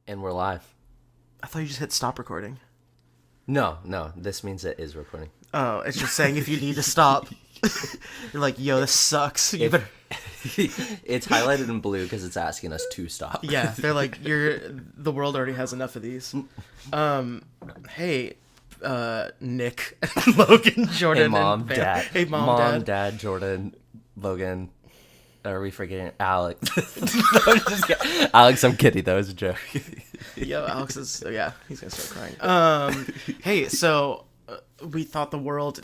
And we're live. I thought you just hit stop recording. No, this means it is recording. Oh, it's just saying if you need to stop. You're like, yo, this sucks. You better... It's highlighted in blue because it's asking us to stop. Yeah, they're like, the world already has enough of these. Hey, Nick, Logan, Jordan, Hey, Mom, and Dad. Hey, Mom, Dad, Jordan, Logan. Are we forgetting Alex? No, Alex, I'm kidding. That was a joke. Yo, Alex is, yeah, he's gonna start crying. Hey, so we thought the world,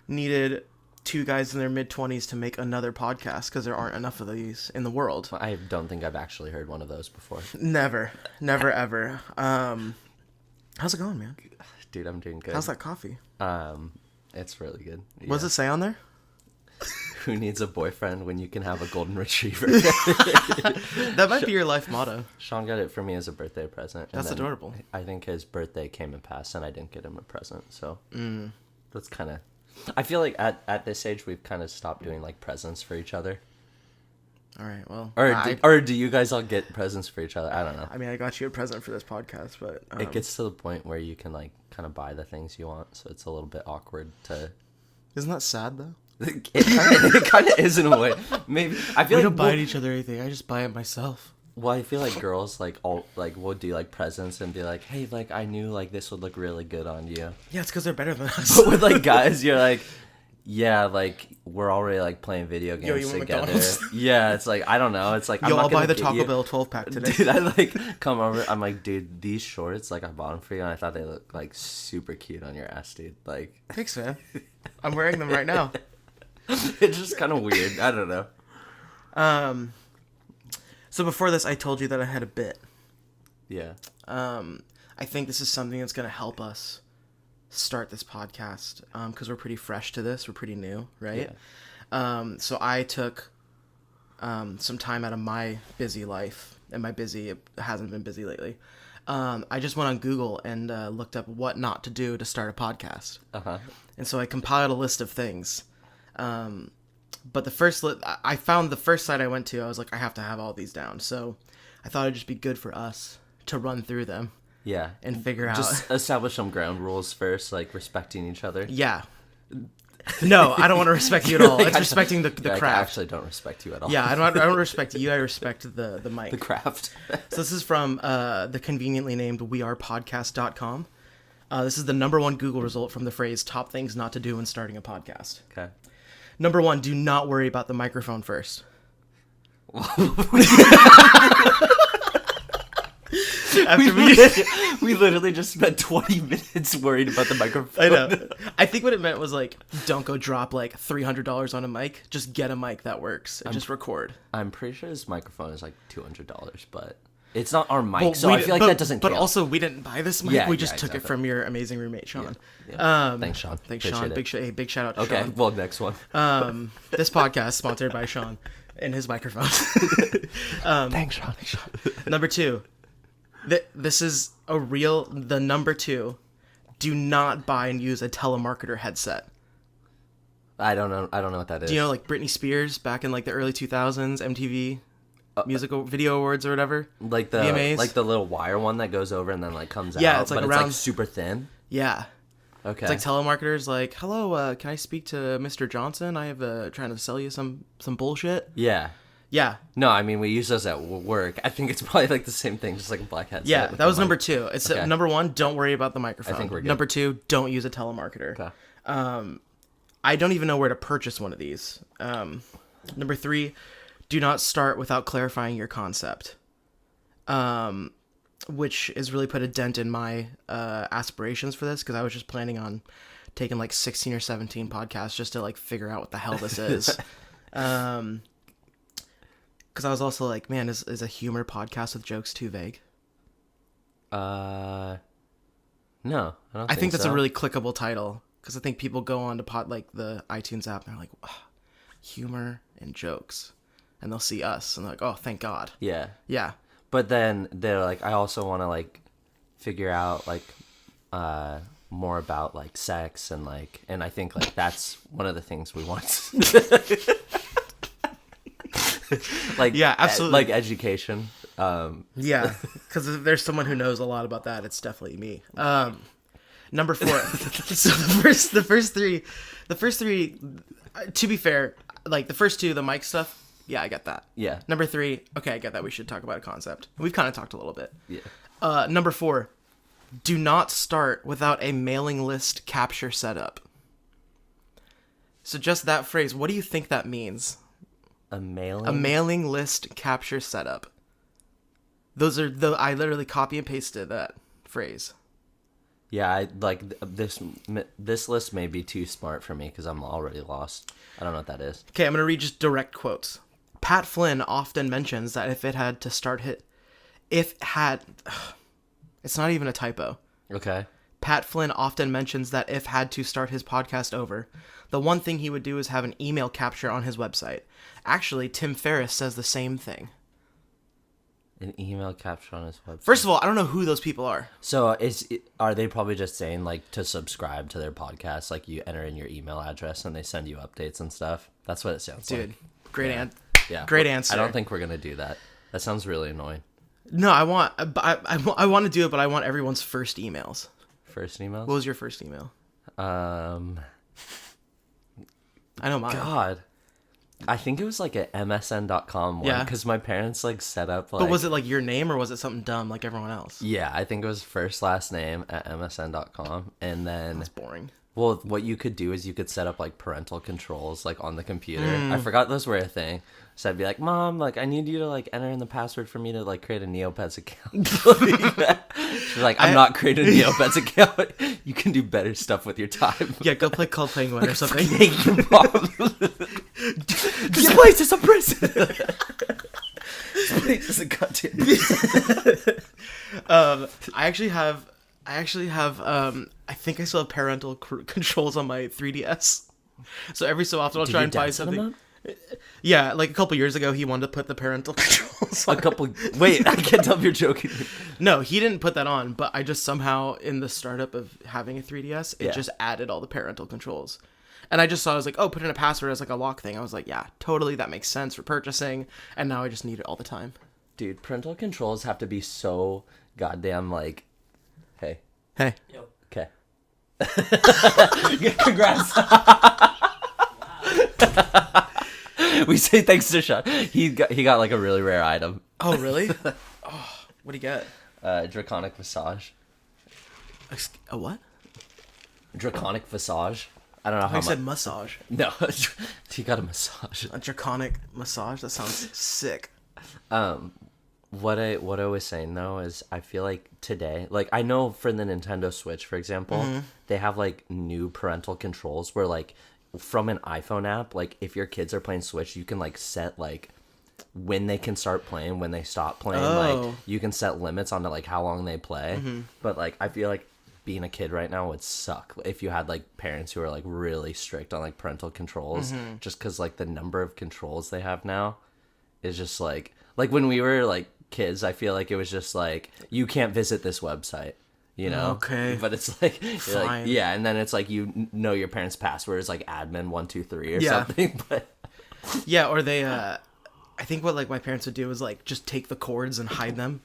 needed two guys in their mid-20s to make another podcast because there aren't enough of these in the world. I don't think I've actually heard one of those before. Never, ever. How's it going, man? Dude, I'm doing good. How's that coffee? It's really good. Yeah. What does it say on there? Who needs a boyfriend when you can have a golden retriever? That might be your life motto. Sean got it for me as a birthday present. That's adorable. I think his birthday came and passed, and I didn't get him a present. So that's kind of... I feel like at this age, we've kind of stopped doing, like, presents for each other. All right, well... Or do you guys all get presents for each other? I don't know. I mean, I got you a present for this podcast, but... It gets to the point where you can, like, kind of buy the things you want, so it's a little bit awkward to... Isn't that sad, though? It kind of is in a way. Maybe I feel we like don't buy each other anything. I just buy it myself. Well, I feel like girls will do like presents and be like, "Hey, like I knew like this would look really good on you." Yeah, it's because they're better than us. But with like guys, you're like, yeah, like we're already like playing video games you want together. McDonald's? Yeah, it's like I don't know. It's like I'll buy the Taco Bell 12-pack today. Dude, I like come over. I'm like, dude, these shorts, like I bought them for you, and I thought they looked like super cute on your ass, dude. Like, thanks, man. I'm wearing them right now. It's just kind of weird. I don't know. So before this, I told you that I had a bit. Yeah. I think this is something that's going to help us start this podcast because we're pretty fresh to this. We're pretty new, right? Yeah. So I took some time out of my busy life, and it hasn't been busy lately. I just went on Google and looked up what not to do to start a podcast. Uh-huh. And so I compiled a list of things. But I found the first site I went to, I was like, I have to have all these down. So I thought it'd just be good for us to run through them. Yeah. And figure out. Just establish some ground rules first, like respecting each other. Yeah. No, I don't want to respect you at all. It's respecting the craft. I actually don't respect you at all. Yeah, I don't respect you. I respect the mic. The craft. So this is from the conveniently named wearepodcast.com. This is the #1 Google result from the phrase top things not to do when starting a podcast. Okay. Number 1, do not worry about the microphone first. We literally just spent 20 minutes worried about the microphone. I know. I think what it meant was like, don't go drop like $300 on a mic. Just get a mic that works and just record. I'm pretty sure this microphone is like $200, but it's not our mic, so I feel like that doesn't count. But also, we didn't buy this mic. Yeah, we just took it from your amazing roommate, Sean. Yeah. Thanks, Sean. Thanks, Appreciate Sean. it. Big shout out to Sean. Okay, well, next one. This podcast sponsored by Sean and his microphone. Thanks, Sean. Number 2. This is the number 2. Do not buy and use a telemarketer headset. I don't know what that is. Do you know like Britney Spears back in like the early 2000s, MTV musical video awards or whatever? Like the VMAs? like the little wire one that goes over and then like comes out. Yeah, it's like but around... it's like super thin. Yeah. Okay. It's like telemarketers like, hello, can I speak to Mr. Johnson? I have trying to sell you some bullshit. Yeah. Yeah. No, I mean, we use those at work. I think it's probably like the same thing, just like a black headset. Yeah, that was number 2. It's number 1, don't worry about the microphone. I think we're good. Number 2, don't use a telemarketer. Okay. I don't even know where to purchase one of these. Number 3, do not start without clarifying your concept. Which has really put a dent in my aspirations for this, because I was just planning on taking like 16 or 17 podcasts just to like figure out what the hell this is. Because I was also like, man, is a humor podcast with jokes too vague? No, I think that's a really clickable title, because I think people go on to the iTunes app and they're like, oh, humor and jokes, and they'll see us and they're like, oh, thank God. Yeah. Yeah. But then they're like, I also want to like figure out like more about like sex and I think like that's one of the things we want. Like, yeah, absolutely. Like education. Yeah, because if there's someone who knows a lot about that, it's definitely me. Number 4. So the first three, to be fair, like the first 2, the mic stuff, yeah, I get that. Yeah. Number 3, okay, I get that. We should talk about a concept. We've kind of talked a little bit. Yeah. Number 4, do not start without a mailing list capture setup. So just that phrase, what do you think that means? A mailing? A mailing list capture setup. Those are I literally copy and pasted that phrase. Yeah, I like this list may be too smart for me because I'm already lost. I don't know what that is. Okay, I'm going to read just direct quotes. Pat Flynn often mentions that it's not even a typo. Okay. Pat Flynn often mentions that if had to start his podcast over, the one thing he would do is have an email capture on his website. Actually, Tim Ferriss says the same thing. An email capture on his website. First of all, I don't know who those people are. So are they probably just saying like to subscribe to their podcast? Like you enter in your email address and they send you updates and stuff. That's what it sounds like. Dude, great Yeah. Great answer. I don't think we're gonna do that. That sounds really annoying. No, I want to do it, but I want everyone's first emails. First email? What was your first email? I know mine. God. I think it was like a MSN.com one. Yeah. Because my parents like set up like. But was it like your name or was it something dumb like everyone else? Yeah, I think it was first last name at MSN.com. And then. That's boring. Well, what you could do is you could set up like parental controls like on the computer. I forgot those were a thing. So I'd be like, Mom, like I need you to like enter in the password for me to like create a Neopets account. She's like, I'm not creating a Neopets account. You can do better stuff with your time. Yeah, go play Call Penguin or something. Thank you, Mom. This place is a prison. This place is a goddamn prison. I think I still have parental controls on my 3DS. So every so often I'll try and find something. Yeah, like a couple years ago, he wanted to put the parental controls on. Wait, I can't tell if you're joking. No, he didn't put that on, but I just somehow, in the startup of having a 3DS, it just added all the parental controls. And I just saw, I was like, oh, put in a password as like a lock thing. I was like, yeah, totally, that makes sense for purchasing. And now I just need it all the time. Dude, parental controls have to be so goddamn like, hey. Hey. Yo. Okay. Congrats. We say thanks to Sean. He got like a really rare item. Oh, really? Oh, what'd he get? Draconic Visage. A what? Draconic Visage. I don't know how I said massage. No, he got a massage. A draconic massage? That sounds sick. What I was saying though is I feel like today, like I know for the Nintendo Switch, for example, they have like new parental controls where like from an iPhone app, like if your kids are playing Switch, you can like set like when they can start playing, when they stop playing. Like you can set limits on to like how long they play. But like I feel like being a kid right now would suck if you had like parents who are like really strict on like parental controls, just because like the number of controls they have now is just like when we were like kids, I feel like it was just like you can't visit this website, you know. Okay. But it's like, Fine. yeah, and then it's like you know your parents' password is like admin123 or Yeah. something. But Yeah, or they I think what like my parents would do is like just take the cords and hide them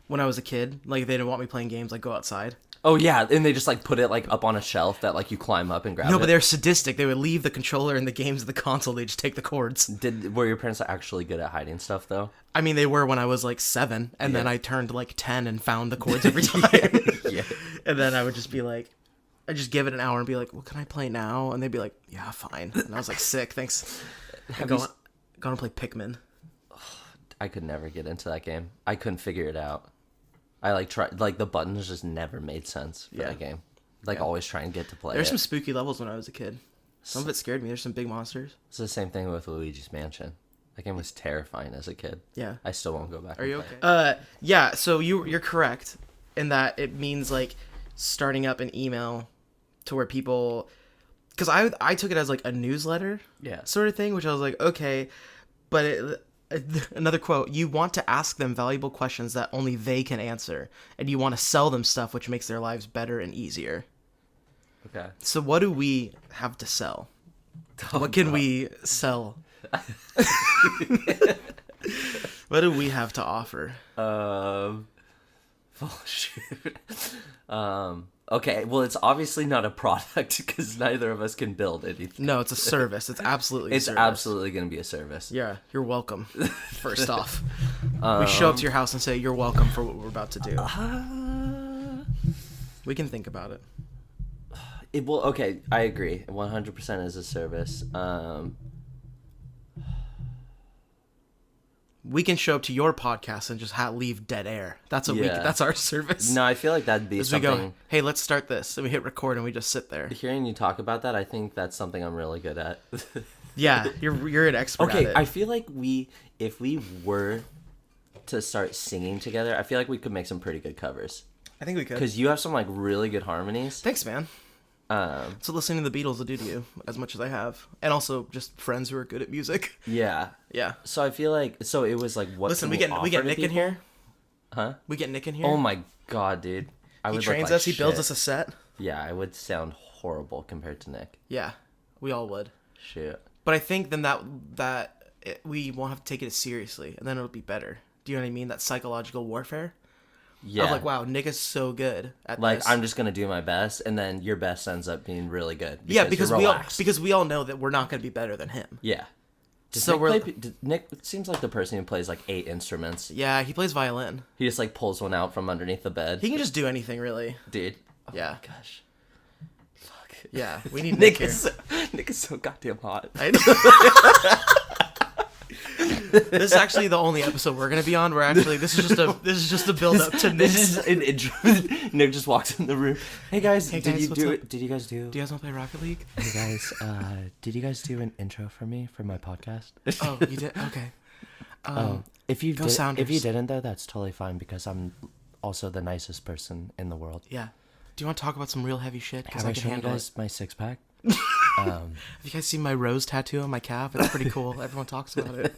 when I was a kid. Like they didn't want me playing games, like go outside. oh yeah, and they just like put it like up on a shelf that like you climb up and grab No, it. but they're sadistic. They would leave the controller in the games of the console. They just take the cords. Were your parents actually good at hiding stuff though? I mean, they were when I was like 7, and then I turned like 10 and found the cords every time. Yeah. And then I would just be like, I'd just give it an hour and be like, well, can I play now? And they'd be like, yeah, fine. And I was like, sick, thanks. Go on and play Pikmin. I could never get into that game. I couldn't figure it out. I like tried, like the buttons just never made sense for that game. Like always try and get to play There's it. some spooky levels when I was a kid. Some of it scared me. There's some big monsters. It's the same thing with Luigi's Mansion. That game was terrifying as a kid. Yeah. I still won't go back. Are you okay? Yeah, so you're correct in that it means like starting up an email to where people, because I took it as like a newsletter sort of thing, which I was like, okay, but another quote, you want to ask them valuable questions that only they can answer, and you want to sell them stuff which makes their lives better and easier. Okay. So what do we have to sell? What can we sell? What do we have to offer? Oh shoot. Okay, well, it's obviously not a product because neither of us can build anything. No, it's a service. It's absolutely. It's absolutely going to be a service. Yeah, you're welcome. First off, we show up to your house and say you're welcome for what we're about to do. We can think about it. Well, okay, I agree. 100% is a service. We can show up to your podcast and just leave dead air. That's what that's our service. No, I feel like that'd be something. We go, hey, let's start this, and we hit record, and we just sit there. Hearing you talk about that, I think that's something I'm really good at. Yeah, you're an expert. Okay, at it. I feel like if we were to start singing together, I feel like we could make some pretty good covers. I think we could. Because you have some like really good harmonies. Thanks, man. So listening to the Beatles will do to you as much as I have, and also just friends who are good at music. Yeah. Yeah. So I feel like it was like what. Listen, we get Nick in here. Huh? We get Nick in here. Oh my god, dude! He trains us. He builds us a set. Yeah, I would sound horrible compared to Nick. Yeah, we all would. Shit. But I think then we won't have to take it as seriously, and then it'll be better. Do you know what I mean? That psychological warfare. Yeah. Of like, wow, Nick is so good at like, this. I'm just gonna do my best, and then your best ends up being really good. Because we all know that we're not gonna be better than him. Yeah. Nick seems like the person who plays like 8 instruments. Yeah, he plays violin. He just like pulls one out from underneath the bed. He can just do anything, really. Dude. Oh yeah. My gosh. Fuck. Yeah, we need Nick here. Nick is so goddamn hot. I know. This is actually the only episode we're gonna be on. This is just a build up to Nick. This is an intro. Nick just walks in the room. Hey guys, did you guys do? Do you guys want to play Rocket League? Hey guys, did you guys do an intro for me for my podcast? Oh, you did. Okay. If you didn't though, that's totally fine because I'm also the nicest person in the world. Yeah. Do you want to talk about some real heavy shit? Have I shown you guys my 6-pack? Have you guys seen my rose tattoo on my calf? It's pretty cool. Everyone talks about it.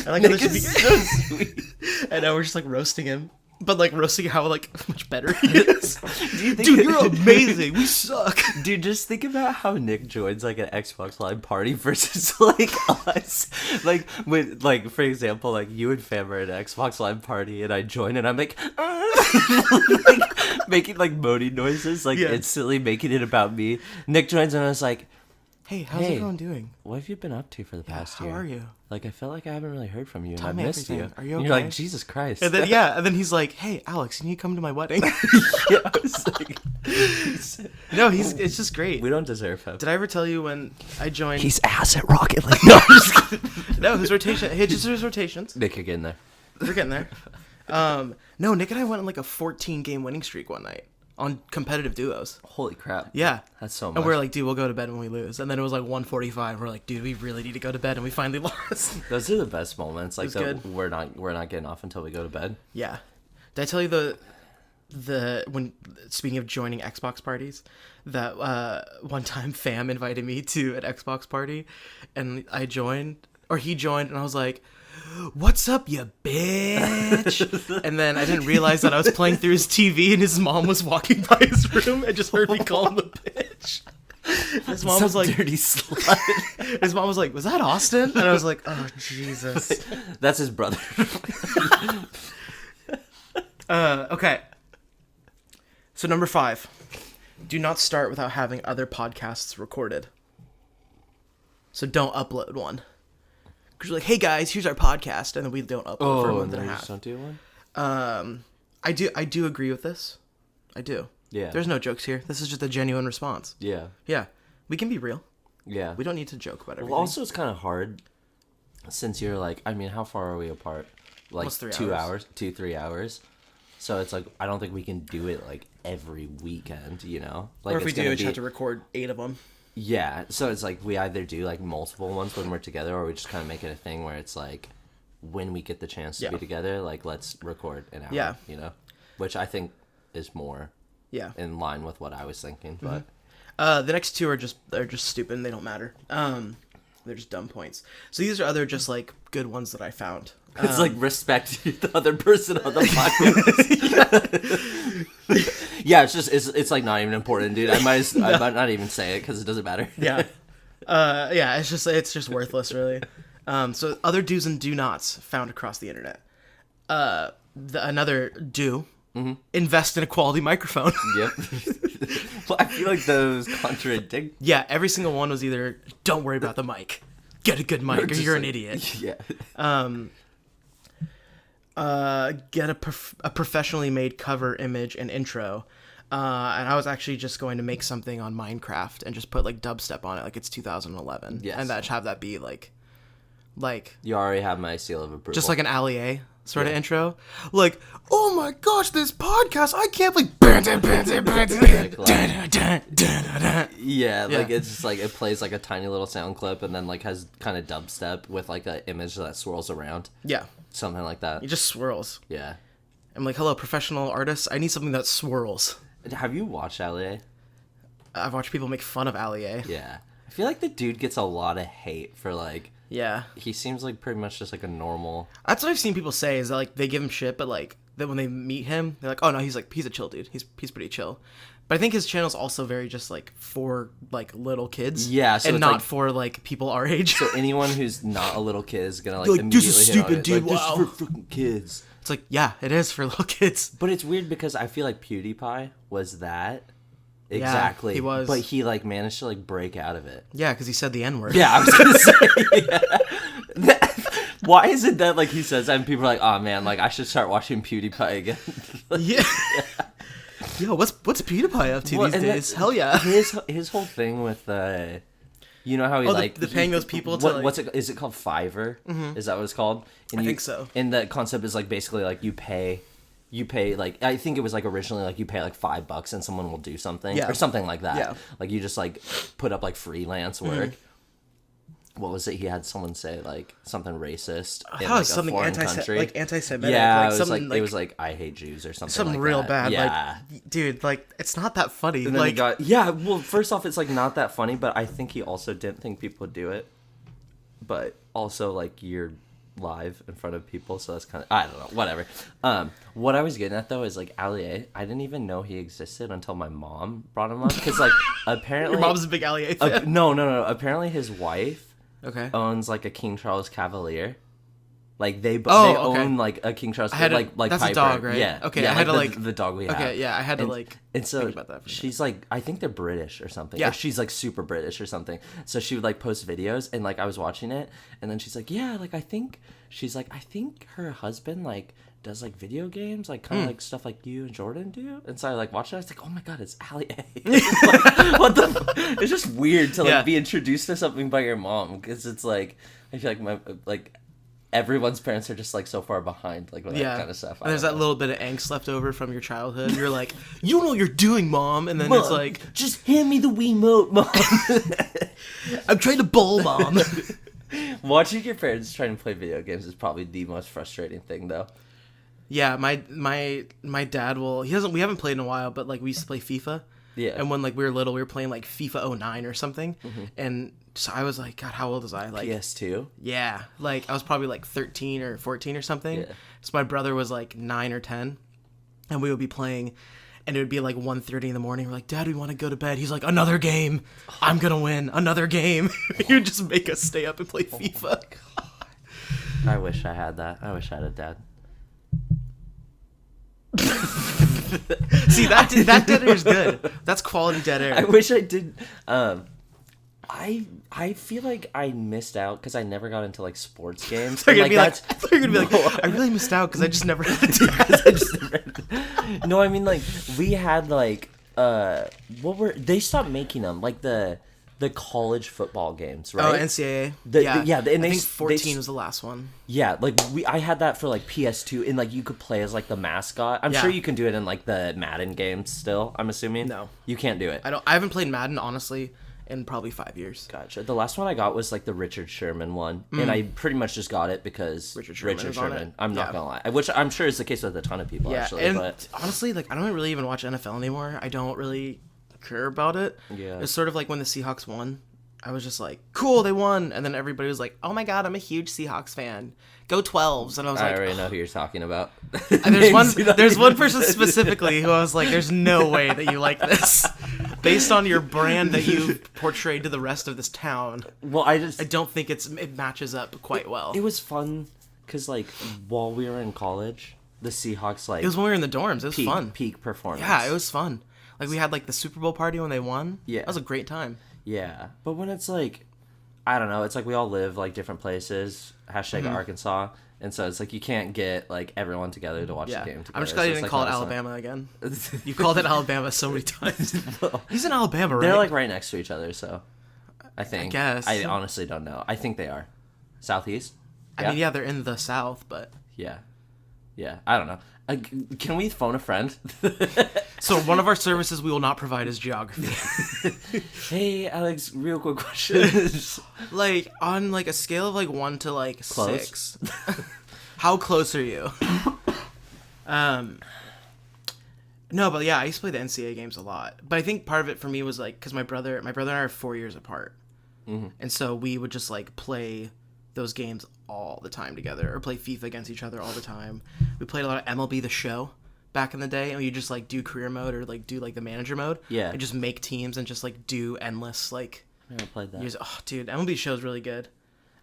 I like Nick is so sweet. I know, we're just like roasting him, but like roasting how like much better he is. Dude, you're amazing. We suck. Dude, just think about how Nick joins like an Xbox Live party versus like us. Like with for example, like you and Fam are at an Xbox Live party, and I join, and I'm like, like making like moaning noises, like instantly making it about me. Nick joins, and I was like, hey, how's everyone doing? What have you been up to for the past year? How are you? Like, I felt like I haven't really heard from you, and Tell I me missed everything. you. Are you okay? And you're like, Jesus Christ. And then he's like, hey, Alex, can you come to my wedding? Yeah, I was like, no, it's just great. We don't deserve him. Did I ever tell you when I joined? He's ass at Rocket League. No, I'm just kidding. No, his rotation. His rotations. Nick, you're getting there. We're getting there. No, Nick and I went on like a 14-game winning streak one night on competitive duos. Holy crap. Yeah. That's so much. And we're like, dude, we'll go to bed when we lose. And then it was like 1:45. We're like, dude, we really need to go to bed, and we finally lost. Those are the best moments. Like, we're not getting off until we go to bed. Yeah. Did I tell you when speaking of joining Xbox parties, that one time Fam invited me to an Xbox party, and I joined, or he joined, and I was like, what's up, you bitch? And then I didn't realize that I was playing through his TV, and his mom was walking by his room and just heard me call him a bitch. His mom was like, dirty slut. His mom was like, was that Austin? And I was like, oh, Jesus. That's his brother. Okay. So number 5, do not start without having other podcasts recorded. So don't upload one. Because you're like, hey guys, here's our podcast, and then we don't upload for a month and a half. Don't do one? I do agree with this. I do. Yeah. There's no jokes here. This is just a genuine response. Yeah. Yeah. We can be real. Yeah. We don't need to joke about everything. Well, also it's kind of hard since you're like, I mean, how far are we apart? Like almost 3 2 hours. 3 hours. So it's like, I don't think we can do it like every weekend, you know? Like, or if we do, we just have to record 8 of them. Yeah, so it's like we either do like multiple ones when we're together, or we just kind of make it a thing where it's like when we get the chance to be together, like let's record an hour, you know, which I think is more in line with what I was thinking. But the next 2 are just stupid and they don't matter. They're just dumb points. So these are other just like good ones that I found. It's like respect the other person on the podcast. Yeah, it's like not even important, dude. I might not even say it because it doesn't matter. Yeah, it's just worthless, really. So other do's and do nots found across the internet. Another do, invest in a quality microphone. Yep. Well, I feel like those contradict. Yeah, every single one was either don't worry about the mic, get a good mic, or you're an idiot. Yeah. Get a professionally made cover image and intro. And I was actually just going to make something on Minecraft and just put like dubstep on it, like it's 2011. Yes. And have that be like You already have my seal of approval. just like an Allie sort of intro. Like, oh my gosh, this podcast, I can't believe. Yeah, like it's just like it plays like a tiny little sound clip and then like has kind of dubstep with like an image that swirls around. Yeah. Something like that. It just swirls. Yeah. I'm like, hello, professional artists. I need something that swirls. Have you watched Allie? I've watched people make fun of Allie. Yeah. I feel like the dude gets a lot of hate for like... Yeah. He seems like pretty much just like a normal... That's what I've seen people say, is that like they give him shit, but like that when they meet him, they're like, oh no, he's a chill dude. He's pretty chill. But I think his channel's also very just like for like little kids. Yeah, so and not like, for like people our age. So anyone who's not a little kid is gonna like immediately this is stupid, dude. Like, wow. This is for freaking kids. It's like, yeah, it is for little kids. But it's weird because I feel like PewDiePie was that. Exactly. Yeah, he was. But he like managed to like break out of it. Yeah, because he said the N-word. Yeah, I was gonna say. Why is it that like he says that and people are like, oh man, like I should start watching PewDiePie again? Yeah. Yo, what's PewDiePie up to these days? Hell yeah. His whole thing with you know how he the paying those people to what's it is it called Fiverr? Mm-hmm. Is that what it's called? And I think so. And the concept is like basically like you pay like I think it was like originally like you pay like $5 and someone will do something or something like that. Yeah. Like you just like put up like freelance work. Mm-hmm. What was it? He had someone say like something racist in like something a foreign country, like anti-Semitic. Yeah, it was like I hate Jews or something. Something like real that. bad. Yeah, like, dude, like it's not that funny. And then like, well, first off, it's like not that funny, but I think he also didn't think people would do it. But also, like you're live in front of people, so that's kind of I don't know, whatever. What I was getting at though is like Ali, I didn't even know he existed until my mom brought him up because like apparently your mom's a big Ali fan. No. Apparently his wife. Okay. Owns like a King Charles Cavalier, like they own like a King Charles. Like that's Piper. a dog, right? Yeah. Okay. Yeah, I had to like the dog we have. Okay. Yeah. I had to like. And so think about that she's like, I think they're British or something. Yeah. Or she's like super British or something. So she would like post videos and like I was watching it and then she's like, yeah, like I think her husband like does like video games, like kind of like stuff like you and Jordan do. And so I like watched it. I was like, oh my god, it's Ali A. Like, what the? It's just weird to like be introduced to something by your mom because it's like I feel like everyone's parents are just like so far behind like with that kind of stuff. And there's that little bit of angst left over from your childhood. You're like, you know what you're doing, mom, and then Mom, it's like, just hand me the Wiimote, mom. I'm trying to bowl, mom. Watching your parents trying to play video games is probably the most frustrating thing, though. Yeah, my dad will. We haven't played in a while, but like we used to play FIFA. Yeah. And when like we were little, we were playing like FIFA 09 or something, and so I was like, God, how old was I? Like PS2. Yeah, like I was probably like 13 or 14 or something. Yeah. So my brother was like 9 or 10, and we would be playing, and it would be like 1:30 in the morning. We're like, Dad, we want to go to bed. He's like, another game. I'm gonna win another game. He would just make us stay up and play FIFA. I wish I had that. I wish I had a dad. See, that dead air is good. That's quality dead air. I wish I did. I feel like I missed out because I never got into like sports games. I thought you were gonna be like, I really missed out because I just never had No, I mean like we had like they stopped making them like the college football games, right? Oh, NCAA. And I think 14 was the last one. Yeah, like I had that for like PS2, and like you could play as like the mascot. I'm sure you can do it in like the Madden games still. I'm assuming. No, you can't do it. I haven't played Madden honestly in probably 5 years. Gotcha. The last one I got was like the Richard Sherman one, and I pretty much just got it because Richard Sherman. I'm not gonna lie, which I'm sure is the case with a ton of people. Yeah, actually, and but honestly, like I don't really even watch NFL anymore. I don't really care about it. Yeah, it's sort of like when the Seahawks won. I was just like, cool, they won, and then everybody was like, oh my god, I'm a huge Seahawks fan. Go 12s, and I was like, I already know who you're talking about. And there's one person specifically who I was like, there's no way that you like this. based on your brand that you've portrayed to the rest of this town, Well, I don't think it matches up quite well. It was fun because like while we were in college, the Seahawks like It was when we were in the dorms. It was fun. Peak performance. Yeah, it was fun. Like we had like the Super Bowl party when they won. Yeah, that was a great time. Yeah, but when it's like, I don't know, it's like we all live like different places. # Arkansas. And so it's like you can't get like everyone together to watch the game together. I'm just glad you didn't call it Alabama again. You called it Alabama so many times. He's in Alabama, right? They're like right next to each other, so I think. I guess. I honestly don't know. I think they are. Southeast? Yeah? I mean, yeah, they're in the South, but... Yeah. Yeah, I don't know. Can we phone a friend? So one of our services we will not provide is geography. Hey, Alex, real quick question. Like, on like a scale of like 1 to like Close? 6, how close are you? No, but yeah, I used to play the NCAA games a lot. But I think part of it for me was like, because my brother and I are 4 years apart. Mm-hmm. And so we would just like play those games all the time together, or play FIFA against each other all the time. We played a lot of MLB The Show back in the day, and you just like do career mode or like do like the manager mode. Yeah. And just make teams and just like do endless like. I never played that. Oh, dude, MLB The Show is really good.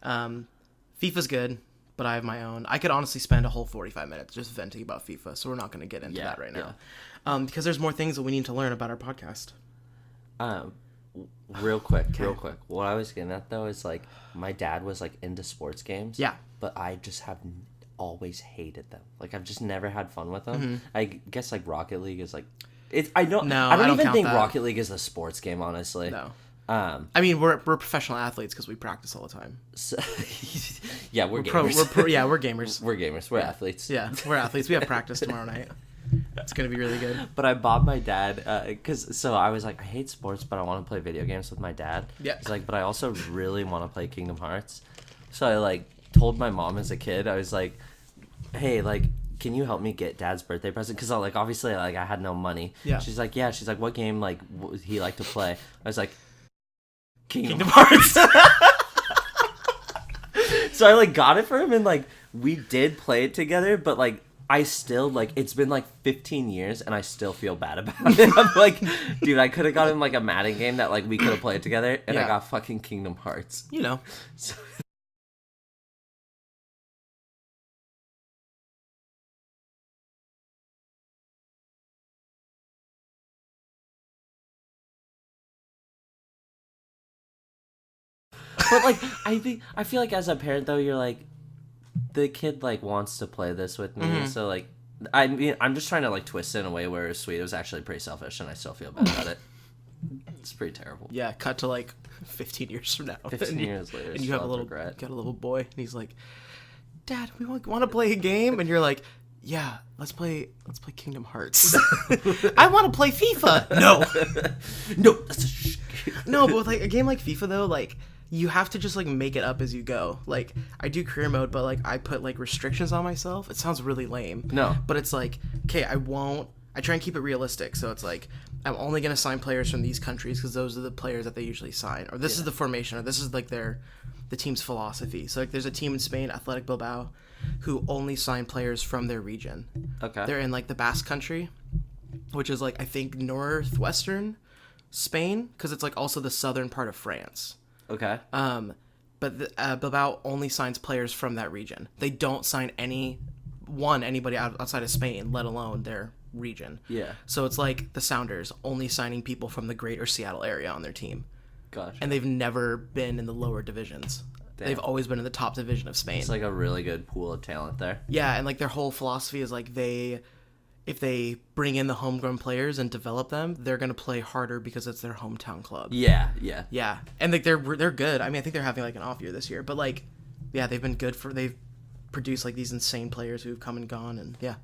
FIFA's good, but I have my own. I could honestly spend a whole 45 minutes just venting about FIFA, so we're not going to get into that right now. Yeah. Because there's more things that we need to learn about our podcast. Real quick. What I was getting at though is like my dad was like into sports games. Yeah. But I just have always hated them. Like I've just never had fun with them. Mm-hmm. I guess like Rocket League is like I don't even think Rocket League is a sports game, honestly. No. I mean, we're professional athletes because we practice all the time. So, yeah, we're gamers. We're gamers. We're gamers. We're athletes. Yeah, we're athletes. We have practice tomorrow night. It's gonna be really good. But I bought my dad so I was like, I hate sports, but I want to play video games with my dad. Yeah. He's like, but I also really want to play Kingdom Hearts. So I like told my mom as a kid, I was like, hey, like, can you help me get Dad's birthday present? Because like obviously like I had no money. Yeah. She's like, yeah. She's like, what game like would he like to play? I was like, Kingdom Hearts. So I like got it for him, and like we did play it together, but like I still like it's been like 15 years and I still feel bad about it. I'm like, dude, I could have got him like a Madden game that like we could have played together, and I got fucking Kingdom Hearts. You know. So but like I feel like as a parent though, you're like, the kid like wants to play this with me, mm-hmm. So like I mean I'm just trying to like twist it in a way where it's sweet. It was actually pretty selfish, and I still feel bad about it. It's pretty terrible. Yeah, cut to like 15 years from now. 15 years later, and you have a little boy, and he's like, Dad, we want to play a game, and you're like, yeah, let's play Kingdom Hearts. I want to play FIFA. No, no, but with like a game like FIFA though, like you have to just like make it up as you go. Like I do career mode, but like I put like restrictions on myself. It sounds really lame. No, but it's like, okay, I try and keep it realistic. So it's like, I'm only going to sign players from these countries because those are the players that they usually sign. Or this is the formation, or this is like the team's philosophy. So like there's a team in Spain, Athletic Bilbao, who only sign players from their region. Okay. They're in like the Basque Country, which is like I think northwestern Spain, because it's like also the southern part of France. Okay. But Bilbao only signs players from that region. They don't sign anybody outside of Spain, let alone their region. Yeah. So it's like the Sounders only signing people from the greater Seattle area on their team. Gotcha. And they've never been in the lower divisions. Damn. They've always been in the top division of Spain. It's like a really good pool of talent there. Yeah, and like their whole philosophy is like if they bring in the homegrown players and develop them, they're gonna play harder because it's their hometown club. Yeah. And like they're good. I mean, I think they're having like an off year this year, but like, yeah, they've been good they've produced like these insane players who've come and gone, and yeah.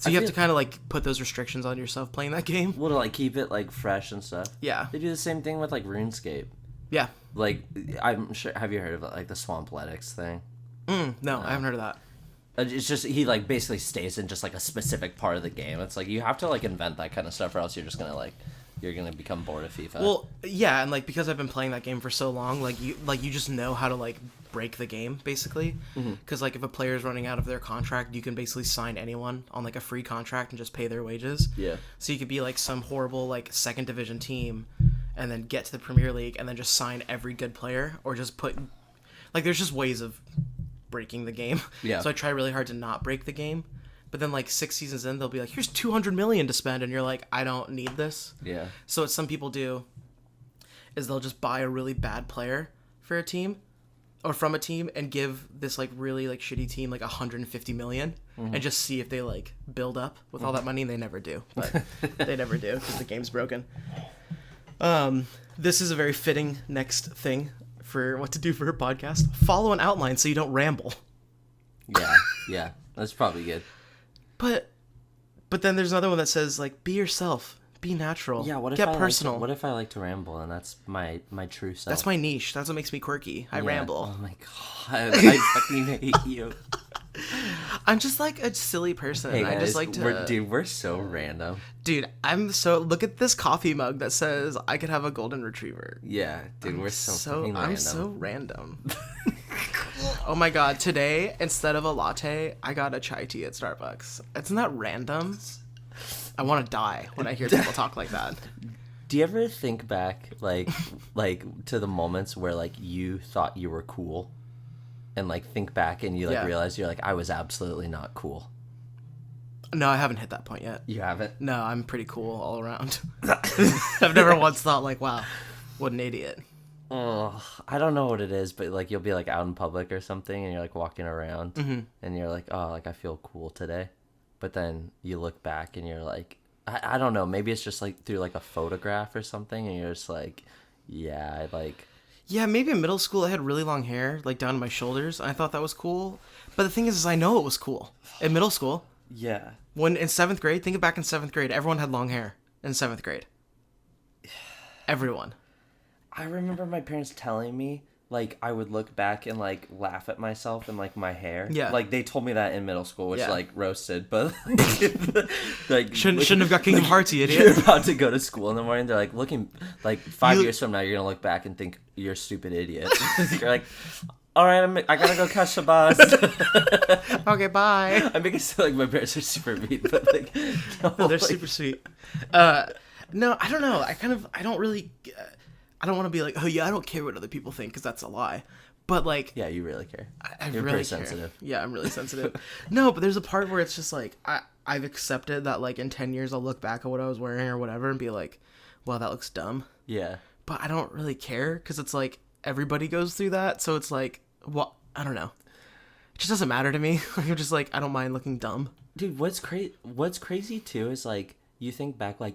So you have to kind of like put those restrictions on yourself playing that game. Well, to like keep it like fresh and stuff. Yeah. They do the same thing with like RuneScape. Yeah. Like I'm sure. Have you heard of it, like the Swampletics thing? No, I haven't heard of that. It's just he like basically stays in just like a specific part of the game. It's like you have to like invent that kind of stuff, or else you're gonna become bored of FIFA. Well, yeah, and like because I've been playing that game for so long, like you just know how to like break the game, basically. Because, like, if a player is running out of their contract, you can basically sign anyone on, like, a free contract and just pay their wages. Yeah. So you could be, like, some horrible, like, second division team and then get to the Premier League and then just sign every good player, or just put... Like, there's just ways of breaking the game. Yeah. So I try really hard to not break the game. But then, like, 6 seasons in, they'll be like, here's $200 million to spend, and you're like, I don't need this. Yeah. So what some people do is they'll just buy a really bad player for a team, or from a team, and give this, like, really, like, shitty team, like, $150 million, and just see if they, like, build up with all that money, and they never do. But they never do, because the game's broken. This is a very fitting next thing for what to do for a podcast. Follow an outline so you don't ramble. Yeah. That's probably good. But then there's another one that says, like, be yourself, be natural. Yeah, what if get I personal? what if I like to ramble and that's my true self? That's my niche. That's what makes me quirky. I ramble. Oh my god, I fucking hate you. I'm just like a silly person. Hey guys, I just like to. we're so random. Dude, I'm so. Look at this coffee mug that says I could have a golden retriever. Yeah, dude, we're so fucking random. I'm so random. Oh my god, today, instead of a latte, I got a chai tea at Starbucks. Isn't that random? I want to die when I hear people talk like that. Do you ever think back, like to the moments where, like, you thought you were cool? And, like, think back and you, like, realize you're like, I was absolutely not cool. No, I haven't hit that point yet. You haven't? No, I'm pretty cool all around. I've never once thought, like, wow, what an idiot. Oh, I don't know what it is, but, like, you'll be, like, out in public or something and you're, like, walking around and you're like, oh, like, I feel cool today. But then you look back and you're like, I don't know, maybe it's just, like, through, like, a photograph or something and you're just like, yeah, I, like... Yeah, maybe in middle school I had really long hair, like, down to my shoulders, and I thought that was cool. But the thing is I know it was cool. In middle school. Yeah. When in 7th grade, think back in 7th grade, everyone had long hair in 7th grade. Everyone. I remember my parents telling me, like, I would look back and, like, laugh at myself and, like, my hair. Yeah. Like, they told me that in middle school, which, like, roasted, but, like... Shouldn't have got Kingdom Hearts, you idiot. You're about to go to school in the morning, they're like, looking, like, 5 years from now, you're gonna look back and think, you're a stupid idiot. You're like... Alright, I gotta go catch the bus. Okay, bye. I'm making it sound like my parents are super mean, but, like... No, they're super sweet. No, I don't know. I don't really... I don't want to be like, oh yeah, I don't care what other people think, because that's a lie. But, like... Yeah, you really care. You're really pretty sensitive. Yeah, I'm really sensitive. No, but there's a part where it's just like, I've accepted that, like, in 10 years I'll look back at what I was wearing or whatever and be like, wow, that looks dumb. Yeah. But I don't really care, because it's like, everybody goes through that, so it's like, well, I don't know. It just doesn't matter to me. I'm just like, I don't mind looking dumb. Dude, what's crazy too is, like, you think back, like,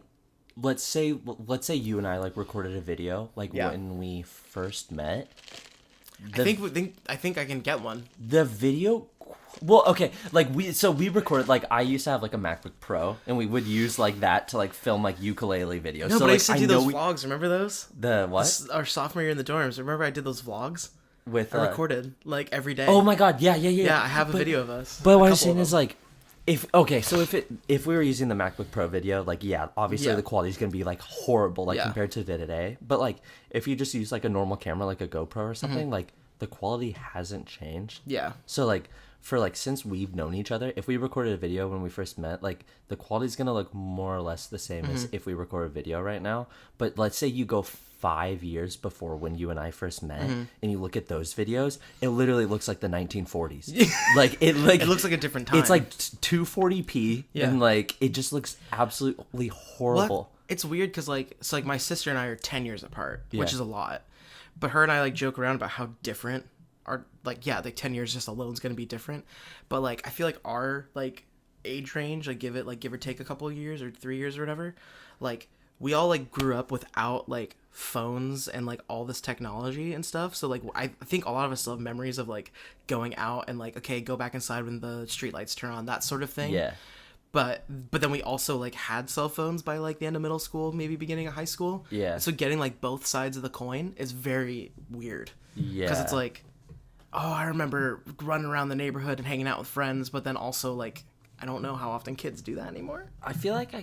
let's say you and I, like, recorded a video, like, when we first met. I think I can get one. The video, well, okay, like, we recorded, like, I used to have, like, a MacBook Pro, and we would use, like, that to, like, film, like, ukulele videos. No, so, but like, I used to do those vlogs. Remember those? The what? Our sophomore year in the dorms. Remember I did those vlogs? With I recorded, like, every day. Oh my god, yeah. Yeah, I have a video of us. But what I'm saying is, like, if we were using the MacBook Pro video, like, yeah, obviously the quality is gonna be, like, horrible, like, compared to today. But, like, if you just use, like, a normal camera, like a GoPro or something, like, the quality hasn't changed. Yeah. So, like, for, like, since we've known each other, if we recorded a video when we first met, like, the quality's gonna look more or less the same as if we record a video right now. But let's say you go 5 years before when you and I first met, and you look at those videos, it literally looks like the 1940s. It looks like a different time. It's like 240p, and, like, it just looks absolutely horrible. Well, it's weird because, like, so, like, my sister and I are 10 years apart, which is a lot. But her and I, like, joke around about how different our, like, yeah, like, 10 years just alone is going to be different. But, like, I feel like our, like, age range, like, give or take a couple of years or 3 years or whatever, like, we all, like, grew up without, like, phones and, like, all this technology and stuff. So, like, I think a lot of us still have memories of, like, going out and, like, okay, go back inside when the streetlights turn on, that sort of thing. Yeah. But then we also, like, had cell phones by, like, the end of middle school, maybe beginning of high school. Yeah. So getting, like, both sides of the coin is very weird. Yeah. Because it's like, oh, I remember running around the neighborhood and hanging out with friends, but then also, like, I don't know how often kids do that anymore. I feel like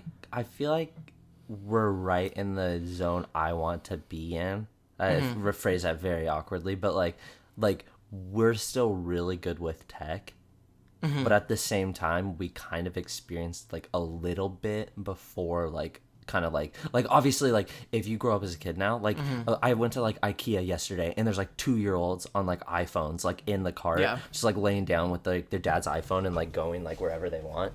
we're right in the zone I want to be in. I rephrase that very awkwardly, but, like we're still really good with tech, but at the same time, we kind of experienced like a little bit before, like kind of like obviously, like if you grow up as a kid now, like I went to like IKEA yesterday, and there's like 2-year-olds on like iPhones, like in the cart, just like laying down with like their dad's iPhone and like going like wherever they want.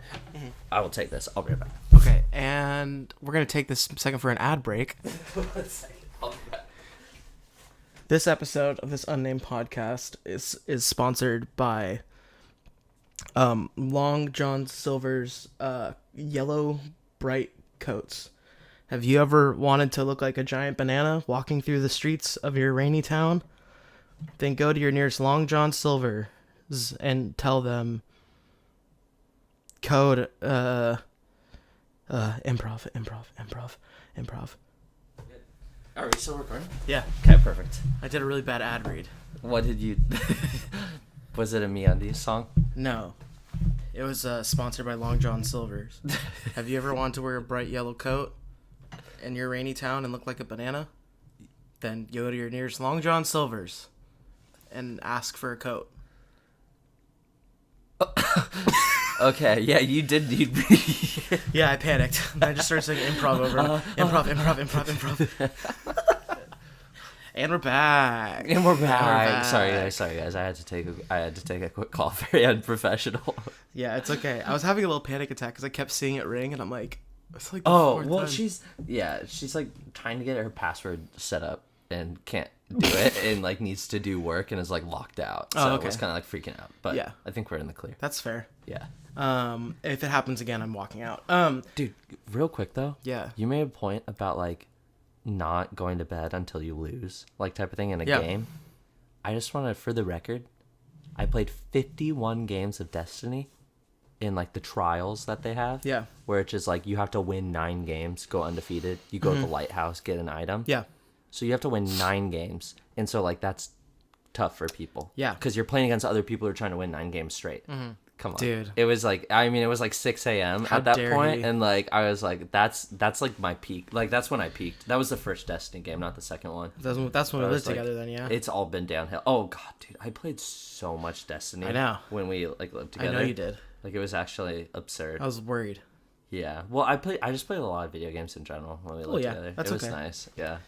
I will take this. I'll be right back. Okay, and we're gonna take this second for an ad break. 1 second. I'll be back. This episode of this unnamed podcast is sponsored by Long John Silver's yellow bright coats. Have you ever wanted to look like a giant banana walking through the streets of your rainy town? Then go to your nearest Long John Silver's and tell them code improv. Are we still recording? Yeah, Okay, perfect. I did a really bad ad read. What did you... Was it a MeUndies song? No. It was sponsored by Long John Silver's. Have you ever wanted to wear a bright yellow coat in your rainy town and look like a banana? Then go to your nearest Long John Silver's and ask for a coat. Okay, yeah, you did. Yeah, I panicked. I just started saying improv over. Improv. And we're back. And we're back. Sorry guys. I had to take a quick call. Very unprofessional. Yeah, it's okay. I was having a little panic attack because I kept seeing it ring, and I'm like, it's like well, she's like trying to get her password set up and can't do it, and like needs to do work and is like locked out. So okay. it's kind of like freaking out. But yeah, I think we're in the clear. That's fair. Yeah. If it happens again, I'm walking out. Dude, real quick though. Yeah. You made a point about like not going to bed until you lose, like type of thing in a game. I just want to, for the record, I played 51 games of Destiny in like the trials that they have. Yeah. Where it's just like you have to win 9 games, go undefeated. You go to the lighthouse, get an item. Yeah. So you have to win 9 games. And so like that's tough for people. Yeah. Because you're playing against other people who are trying to win 9 games straight. Come on, dude. It was like, I mean, it was like 6 a.m. at that point, and like I was like, that's like my peak. Like that's when I peaked. That was the first Destiny game, not the second one. That's when we lived together. Then yeah, it's all been downhill. Oh god, dude, I played so much Destiny. I know. When we like lived together. I know you did. Like it was actually absurd. I was worried. Yeah. Well, I just played a lot of video games in general when we lived together. That's it was okay. nice. Yeah.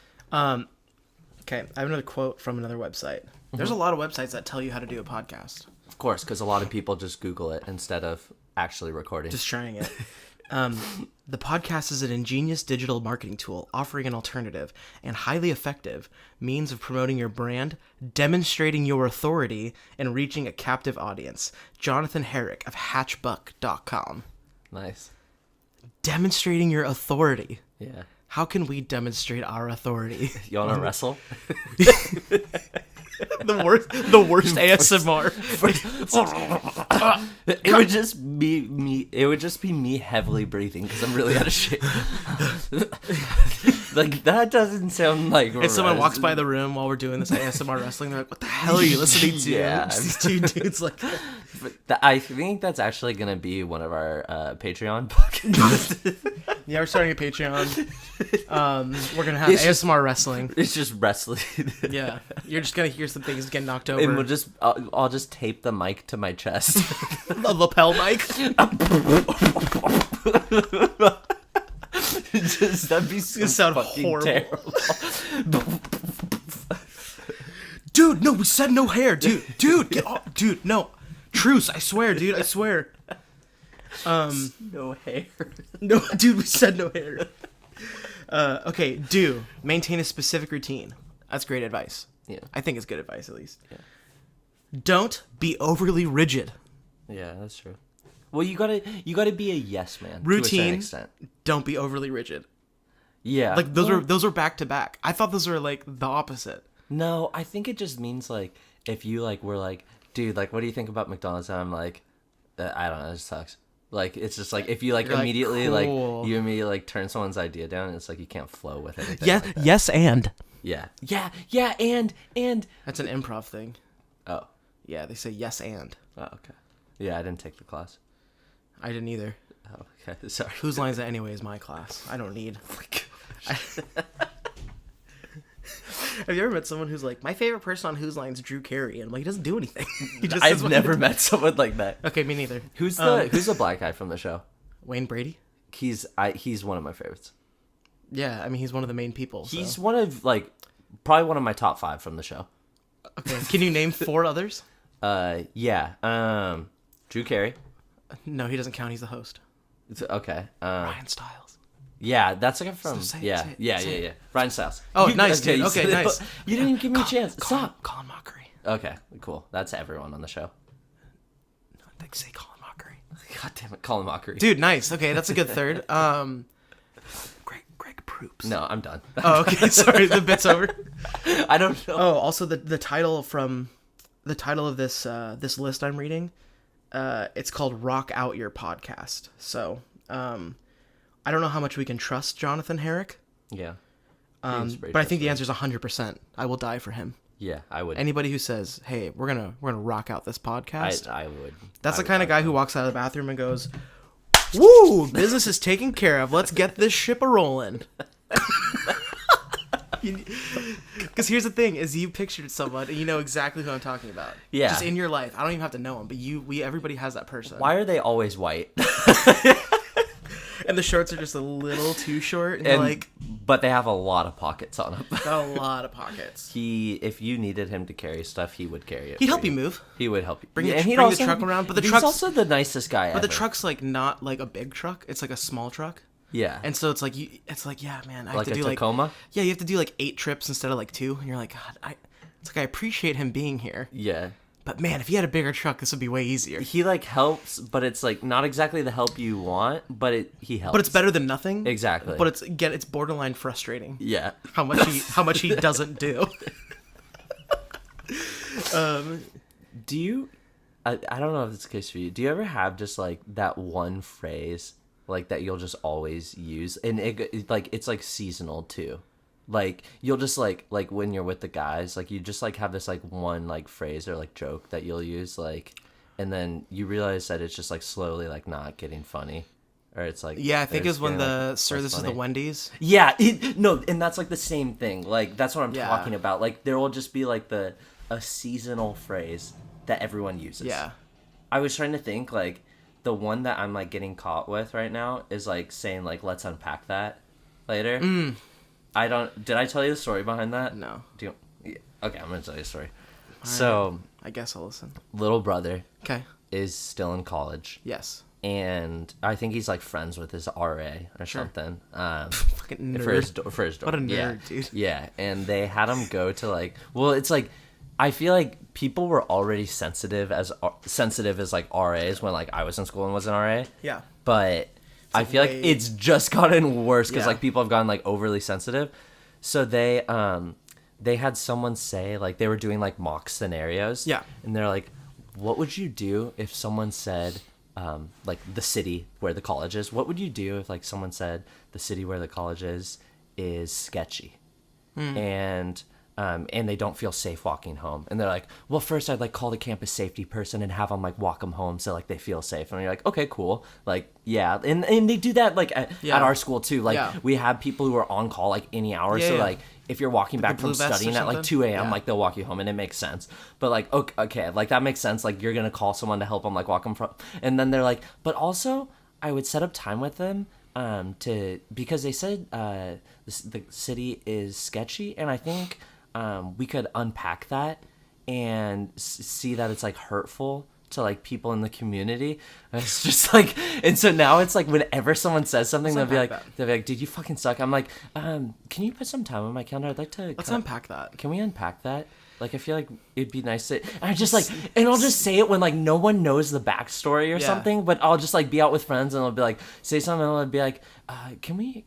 Okay, I have another quote from another website. There's a lot of websites that tell you how to do a podcast. Of course, because a lot of people just Google it instead of actually recording. Just trying it. The podcast is an ingenious digital marketing tool offering an alternative and highly effective means of promoting your brand, demonstrating your authority, and reaching a captive audience. Jonathan Herrick of Hatchbuck.com. Nice. Demonstrating your authority. Yeah. How can we demonstrate our authority? You want to wrestle? The worst ASMR. It would just be me. It would just be me heavily breathing because I'm really out of shape. Like that doesn't sound like. If someone walks by the room while we're doing this ASMR wrestling, they're like, "What the hell are you listening to?" Yeah, these two dudes like. I think that's actually gonna be one of our Patreon podcasts. Yeah, we're starting a Patreon. We're gonna have ASMR wrestling. It's just wrestling. Yeah, you're just gonna hear some things get knocked over. And we'll just, I'll just tape the mic to my chest. A lapel mic. That'd be so sound fucking horrible. terrible. Dude, no, we said no hair, dude, get off, dude, no, truce, I swear, dude, I swear. No hair. No, dude, we said no hair. Okay, maintain a specific routine. That's great advice. Yeah. I think it's good advice, at least. Yeah. Don't be overly rigid. Yeah, that's true. Well, you gotta be a yes man. Routine. To a certain extent. Don't be overly rigid. Yeah. Like those are back to back. I thought those were like the opposite. No, I think it just means like if you like were like, dude, like what do you think about McDonald's? And I'm like, I don't know, it sucks. Like it's just like if you like immediately cool. like you immediately like turn someone's idea down, and it's like you can't flow with anything. Yeah, like that. yes, and. Yeah, and That's an improv thing. oh, Yeah, they say yes and. oh, okay. Yeah, I didn't take the class. I didn't either. Oh, okay. Sorry. Whose line is that anyway is my class. I don't need. Have you ever met someone who's like, my favorite person on Whose Line's Drew Carey? And I'm like, he doesn't do anything. He just I've never met someone like that. Okay, me neither. Who's the black guy from the show? Wayne Brady? He's one of my favorites. Yeah, I mean, he's one of the main people. So. He's one of, like, probably one of my top 5 from the show. Okay, can you name 4 others? Yeah. Drew Carey. No, he doesn't count. He's the host. Okay. Ryan Stiles. Yeah, that's like from... Say Yeah. Ryan Stiles. Oh, nice, dude. Okay, nice. You didn't even give me a chance. Stop. Colin Mockery. Okay, cool. That's everyone on the show. No, they say Colin Mockery. God damn it, Colin Mockery. Dude, nice. Okay, that's a good third. Greg Proops. No, I'm done. Oh, okay. Sorry, the bit's over. I don't know. Oh, also the title of this list I'm reading, it's called "Rock Out Your Podcast." So, I don't know how much we can trust Jonathan Herrick. Yeah. But I think the answer is 100%. I will die for him. Yeah, I would. Anybody who says, "Hey, we're gonna rock out this podcast," I would. That's the kind of guy who walks out of the bathroom and goes, "Woo! Business is taken care of. Let's get this ship a rolling." Because here's the thing: is you pictured someone and you know exactly who I'm talking about. Yeah. Just in your life, I don't even have to know him, but everybody has that person. Why are they always white? And the shorts are just a little too short, and you're like, but they have a lot of pockets on them. got a lot of pockets. If you needed him to carry stuff, he would carry it. He'd help you move. He would help you. Bring and the truck around, but the he's truck's also the nicest guy ever. But the truck's like not like a big truck; it's like a small truck. Yeah. And so it's like yeah, man, I have like to a do Tacoma? Yeah, you have to do like 8 trips instead of like 2, and you're like, God, it's like I appreciate him being here. Yeah. But man, if he had a bigger truck, this would be way easier. He like helps, but it's like not exactly the help you want, but he helps. But it's better than nothing. Exactly. But it's borderline frustrating. Yeah. How much he doesn't do. Do you? I don't know if it's the case for you. Do you ever have just like that one phrase like that you'll just always use, and it's like seasonal too? Like you'll just like when you're with the guys, like you just like have this like one like phrase or like joke that you'll use, like, and then you realize that it's just like slowly like not getting funny, or it's like, yeah, I think it was when the like, sir, this funny. is the Wendy's. Yeah, no, and that's like the same thing. Like that's what I'm Yeah. talking about. Like there will just be like a seasonal phrase that everyone uses. Yeah. I was trying to think, like the one that I'm like getting caught with right now is like saying like let's unpack that later. Did I tell you the story behind that? No. Do you? Yeah. Okay, I'm gonna tell you a story. So I guess I'll listen. little brother Okay. is still in college, Yes. and I think he's like friends with his RA or something. Fucking nerd. For his dorm. What a nerd, yeah. dude. Yeah, and they had him go to like, well, it's like I feel like people were already sensitive as like RAs when like I was in school and was an RA. Yeah. But I feel like it's just gotten worse because Yeah. like people have gotten like overly sensitive. So they had someone say, like, they were doing like mock scenarios. Yeah. And they're like, what would you do if someone said like the city where the college is? What would you do if like someone said the city where the college is sketchy? And they don't feel safe walking home. And they're like, well, first I'd like call the campus safety person and have them like walk them home so like they feel safe. And you're like, okay, cool. Like, yeah. And they do that like at our school too. Like we have people who are on call like any hour. So like if you're walking back from studying at like 2 a.m., like they'll walk you home, and it makes sense. But like, okay, like that makes sense. Like you're going to call someone to help them like walk them from, and then they're like, but also I would set up time with them because they said the city is sketchy. And I think we could unpack that and see that it's like hurtful to like people in the community. And it's just like, and so now it's like whenever someone says something, they'll be like, "Dude, you fucking suck." I'm like, can you put some time on my calendar? I'd like to. Let's unpack that. Can we unpack that? Like, I feel like it'd be nice to. And I just like, and I'll just say it when like no one knows the backstory or something. But I'll just like be out with friends and I'll be like, say something, and I'll be like, can we?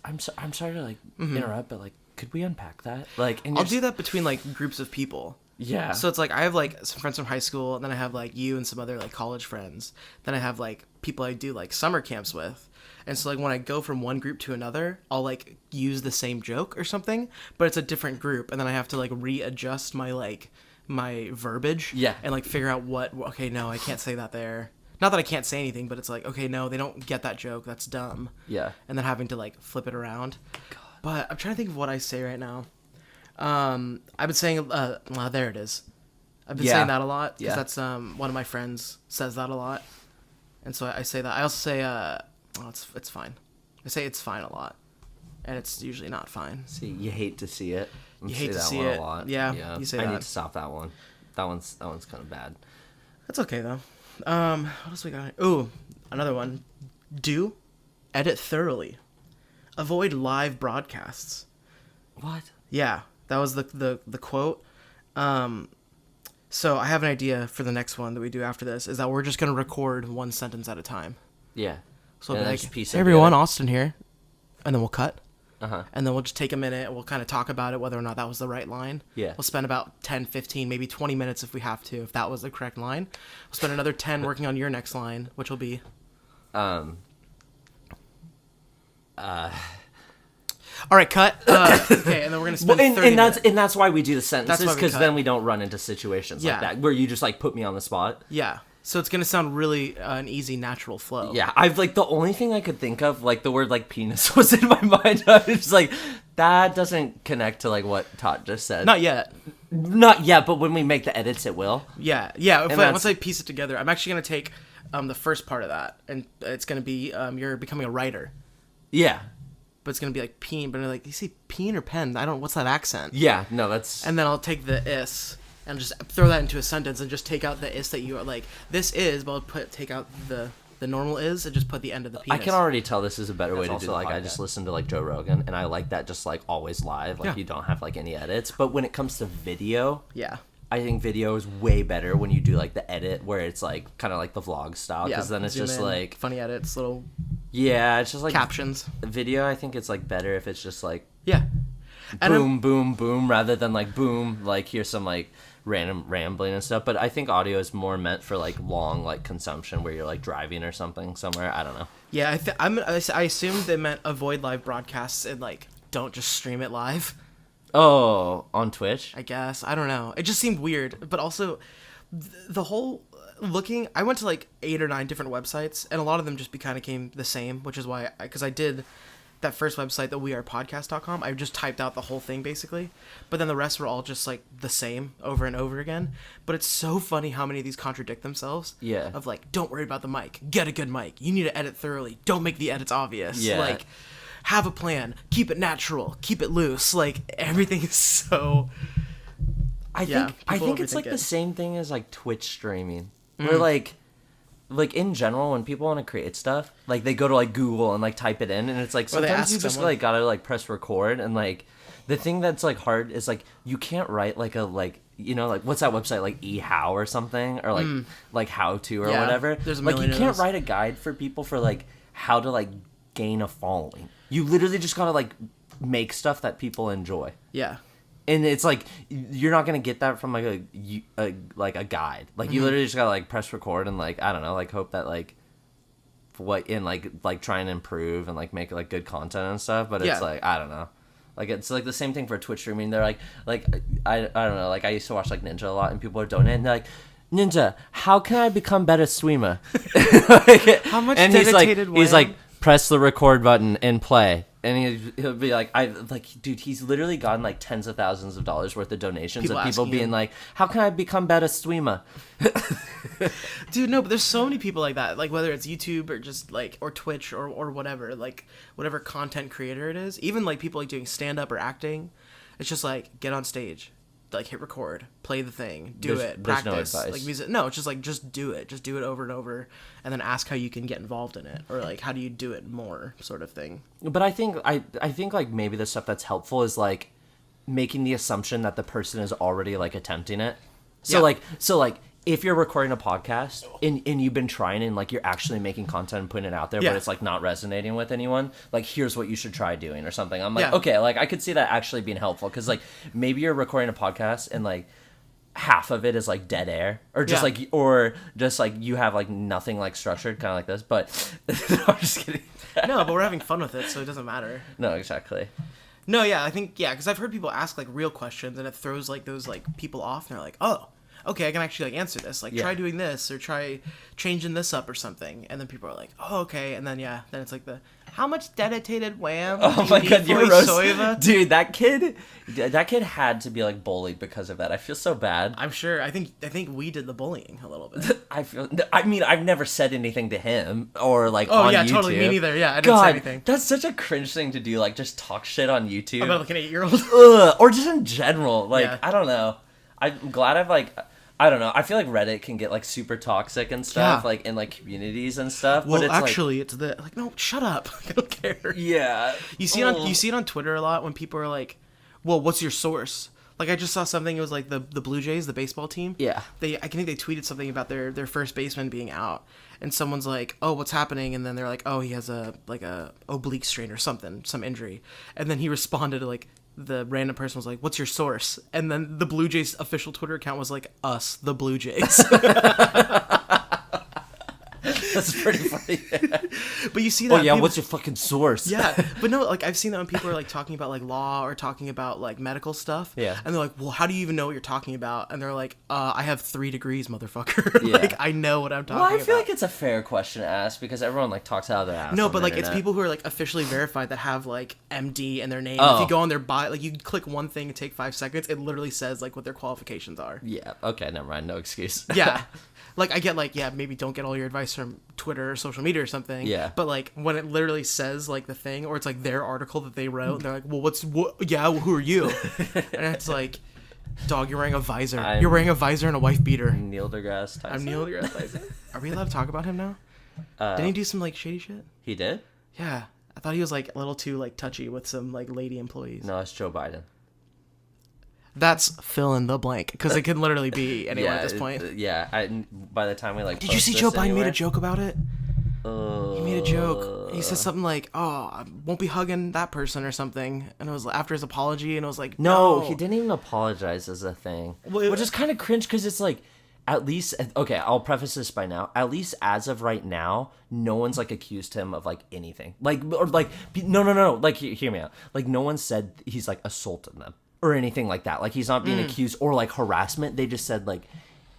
I'm sorry to like interrupt, but like, could we unpack that? Like, and I'll do that between like groups of people. Yeah. So it's like I have like some friends from high school, and then I have like you and some other like college friends. Then I have like people I do like summer camps with. And so like when I go from one group to another, I'll like use the same joke or something, but it's a different group, and then I have to like readjust my verbiage. Yeah. And like figure out okay, no, I can't say that there. Not that I can't say anything, but it's like, okay, no, they don't get that joke. That's dumb. Yeah. And then having to like flip it around. God. But I'm trying to think of what I say right now. I've been saying, well, there it is. I've been Yeah. saying that a lot because Yeah. that's one of my friends says that a lot, and so I say that. I also say, it's fine. I say it's fine a lot, and it's usually not fine. See, you hate to see it. You hate to that see one it. a lot. Yeah, you say I that. need to stop that one. That one's kind of bad. That's okay though. What else we got? Ooh, another one. Edit thoroughly. Avoid live broadcasts. What? Yeah, that was the quote. So I have an idea for the next one that we do after this. Is that we're just gonna record one sentence at a time. Yeah. So And we'll be then like, just piece it hey everyone, together. Austin here, and then we'll cut. Uh-huh. And then we'll just take a minute and we'll kind of talk about it, whether or not that was the right line. Yeah. We'll spend about 10, 15, maybe 20 minutes if we have to, if that was the correct line. We'll spend another 10 working on your next line, which will be... All right, cut. Okay, and then we're going to spend 30 minutes. And that's why we do the sentences, That's why we because cut. then we don't run into situations Yeah. like that, where you just, like, put me on the spot. Yeah. So it's going to sound really an easy, natural flow. Yeah, I've, like, the only thing I could think of, like, the word, like, penis was in my mind. I was just like, that doesn't connect to, like, what Todd just said. Not yet. Not yet, but when we make the edits, it will. Yeah. Once I piece it together, I'm actually going to take the first part of that, and it's going to be you're becoming a writer. Yeah. But it's going to be like peen, but like, you say peen or pen? What's that accent? Yeah, no, that's... And then I'll take the is and just throw that into a sentence and just take out the is that you are like, this is, but I'll take out the normal is and just put the end of the penis. I can already tell this is a better way to also do it. Like, I podcast. just listened to, like, Joe Rogan, and I like that just, like, always live. Like, Yeah. you don't have, like, any edits. But when it comes to video... Yeah. I think video is way better when you do, like, the edit where it's, like, kind of like the vlog style, because then it's zoom just, in, like... funny edits, little Yeah, it's just, like... captions. Video, I think it's, like, better if it's just, like... Yeah. And boom, boom, boom, rather than, like, boom, like, here's some, like, random rambling and stuff. But I think audio is more meant for, like, long, like, consumption where you're, like, driving or something somewhere. I don't know. Yeah, I assumed they meant avoid live broadcasts and, like, don't just stream it live. Oh, on Twitch? I guess. I don't know. It just seemed weird. But also, the whole I went to like 8 or 9 different websites, and a lot of them just kind of came the same, which is why, because I did that first website, the wearepodcast.com, I just typed out the whole thing basically. But then the rest were all just like the same over and over again. But it's so funny how many of these contradict themselves. Yeah. Of like, don't worry about the mic. Get a good mic. You need to edit thoroughly. Don't make the edits obvious. Yeah. Like, have a plan. Keep it natural. Keep it loose. Like, everything is so... I think it's like the same thing as like Twitch streaming. Where like in general, when people want to create stuff, like they go to like Google and like type it in, and it's like Or they sometimes ask you just someone. like gotta like press record, and like the thing that's like hard is like you can't write like a like, you know, like what's that website, like eHow or something, or like how to or Yeah, whatever. there's a like you million of can't those. write a guide for people for like how to like gain a following. You literally just gotta like make stuff that people enjoy. Yeah. And it's like you're not gonna get that from like a guide. Like you literally just gotta like press record and like, I don't know, like hope that like like try and improve and like make like good content and stuff. But Yeah. it's like, I don't know, like it's like the same thing for Twitch streaming. They're like I don't know, like I used to watch like Ninja a lot, and people are donating. And they're like, Ninja, how can I become better streamer? How much and dedicated he's way? like press the record button and play. And he'll be like, dude, he's literally gotten like tens of thousands of dollars worth of donations People of people asking being him. like, how can I become better streamer? Dude, no, but there's so many people like that. Like, whether it's YouTube or just like, or Twitch or whatever, like whatever content creator it is. Even like people like doing stand-up or acting. It's just like, get on stage, like hit record, play the thing, do There's it, no practice. advice. Like music. No, it's just like, just do it over and over, and then ask how you can get involved in it, or like how do you do it more, sort of thing. But I think like maybe the stuff that's helpful is like making the assumption that the person is already like attempting it. So Yeah. like if you're recording a podcast and you've been trying and like you're actually making content and putting it out there, Yeah. but it's like not resonating with anyone, like here's what you should try doing or something. I'm like, Yeah. okay, like I could see that actually being helpful, because like maybe you're recording a podcast and like half of it is like dead air, or just like you have like nothing like structured, kind of like this. But no, I'm just kidding. No, but we're having fun with it, so it doesn't matter. No, exactly. No, yeah, I think, yeah, because I've heard people ask like real questions, and it throws like those like people off, and they're like, oh, okay, I can actually like answer this. Like Yeah. try doing this or try changing this up or something. And then people are like, oh, okay. And then then it's like how much dedicated wham? Oh do you my need god, for you a roast, soiva? dude. That kid had to be like bullied because of that. I feel so bad. I'm sure. I think we did the bullying a little bit. I mean, I've never said anything to him or like Oh on yeah, YouTube. totally. Me neither. Yeah, I didn't God, say anything. that's such a cringe thing to do. Like just talk shit on YouTube. About like an 8-year-old. Ugh, or just in general. Like Yeah. I don't know. I'm glad I've like. I don't know. I feel like Reddit can get like super toxic and stuff, Yeah. like in like communities and stuff. Well, but it's actually, it's like no, shut up. I don't care. yeah. You see it on Twitter a lot when people are like, "Well, what's your source?" Like I just saw something. It was like the Blue Jays, the baseball team. Yeah. I think they tweeted something about their first baseman being out, and someone's like, "Oh, what's happening?" And then they're like, "Oh, he has a oblique strain or something, some injury." And then he responded like. The random person was like, "What's your source?" And then the Blue Jays official Twitter account was like, "Us, the Blue Jays." That's pretty funny. But you see that. Oh yeah, people- what's your fucking source? Yeah, but no, like I've seen that when people are like talking about like law or talking about like medical stuff. Yeah. And they're like, "Well, how do you even know what you're talking about?" And they're like, I have 3 degrees, motherfucker." Yeah. Like I know what I'm talking Well, I about. feel like it's a fair question to ask because everyone like talks out of their ass. No, on but the like it's internet. people who are like officially verified that have like MD in their name. Oh. If you go on their bio, like you click one thing and take 5 seconds, it literally says like what their qualifications are. Yeah. Okay. Never mind. No excuse. Yeah. Like I get like maybe don't get all your advice from Twitter or social media or something. Yeah. But like when it literally says like the thing or it's like their article that they wrote, and they're like, "Well, who are you?" And it's like, "Dog, you're wearing a visor. You're wearing a visor and a wife beater." Neil deGrasse Tyson. I'm Neil deGrasse Tyson. Are we allowed to talk about him now? Didn't he do some like shady shit? He did? Yeah. I thought he was like a little too like touchy with some like lady employees. No, it's Joe Biden. That's fill in the blank because it can literally be anyone at this point. By the time we like. Did you see post Joe this Biden made anywhere- a joke about it? He made a joke. He said something like, "Oh, I won't be hugging that person" or something. And it was after his apology, and it was like, No, he didn't even apologize as a thing, Well, which is kind of cringe because it's like, at least okay. I'll preface this by now. At least as of right now, no one's like accused him of like anything. Like or like no. Like hear me out. Like no one said he's like assaulted them or anything like that. Like he's not being accused or like harassment. They just said like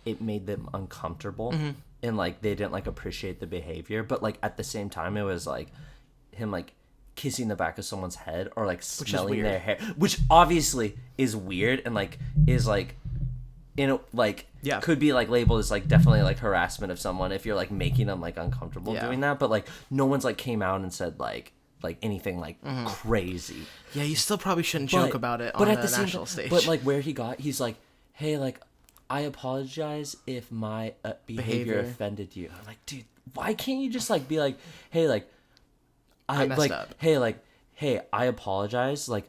it made them uncomfortable and like they didn't like appreciate the behavior. But like at the same time, it was like him like kissing the back of someone's head or like smelling their hair, which obviously is weird and like is like like could be like labeled as like definitely like harassment of someone if you're like making them like uncomfortable doing that. But like no one's like came out and said like anything like crazy. Yeah, you still probably shouldn't joke about it on the national stage. But like where he got, he's like, hey, like I apologize if my behavior offended you. I'm like, dude, why can't you just like be like, hey, like I messed like, up. hey, I apologize. Like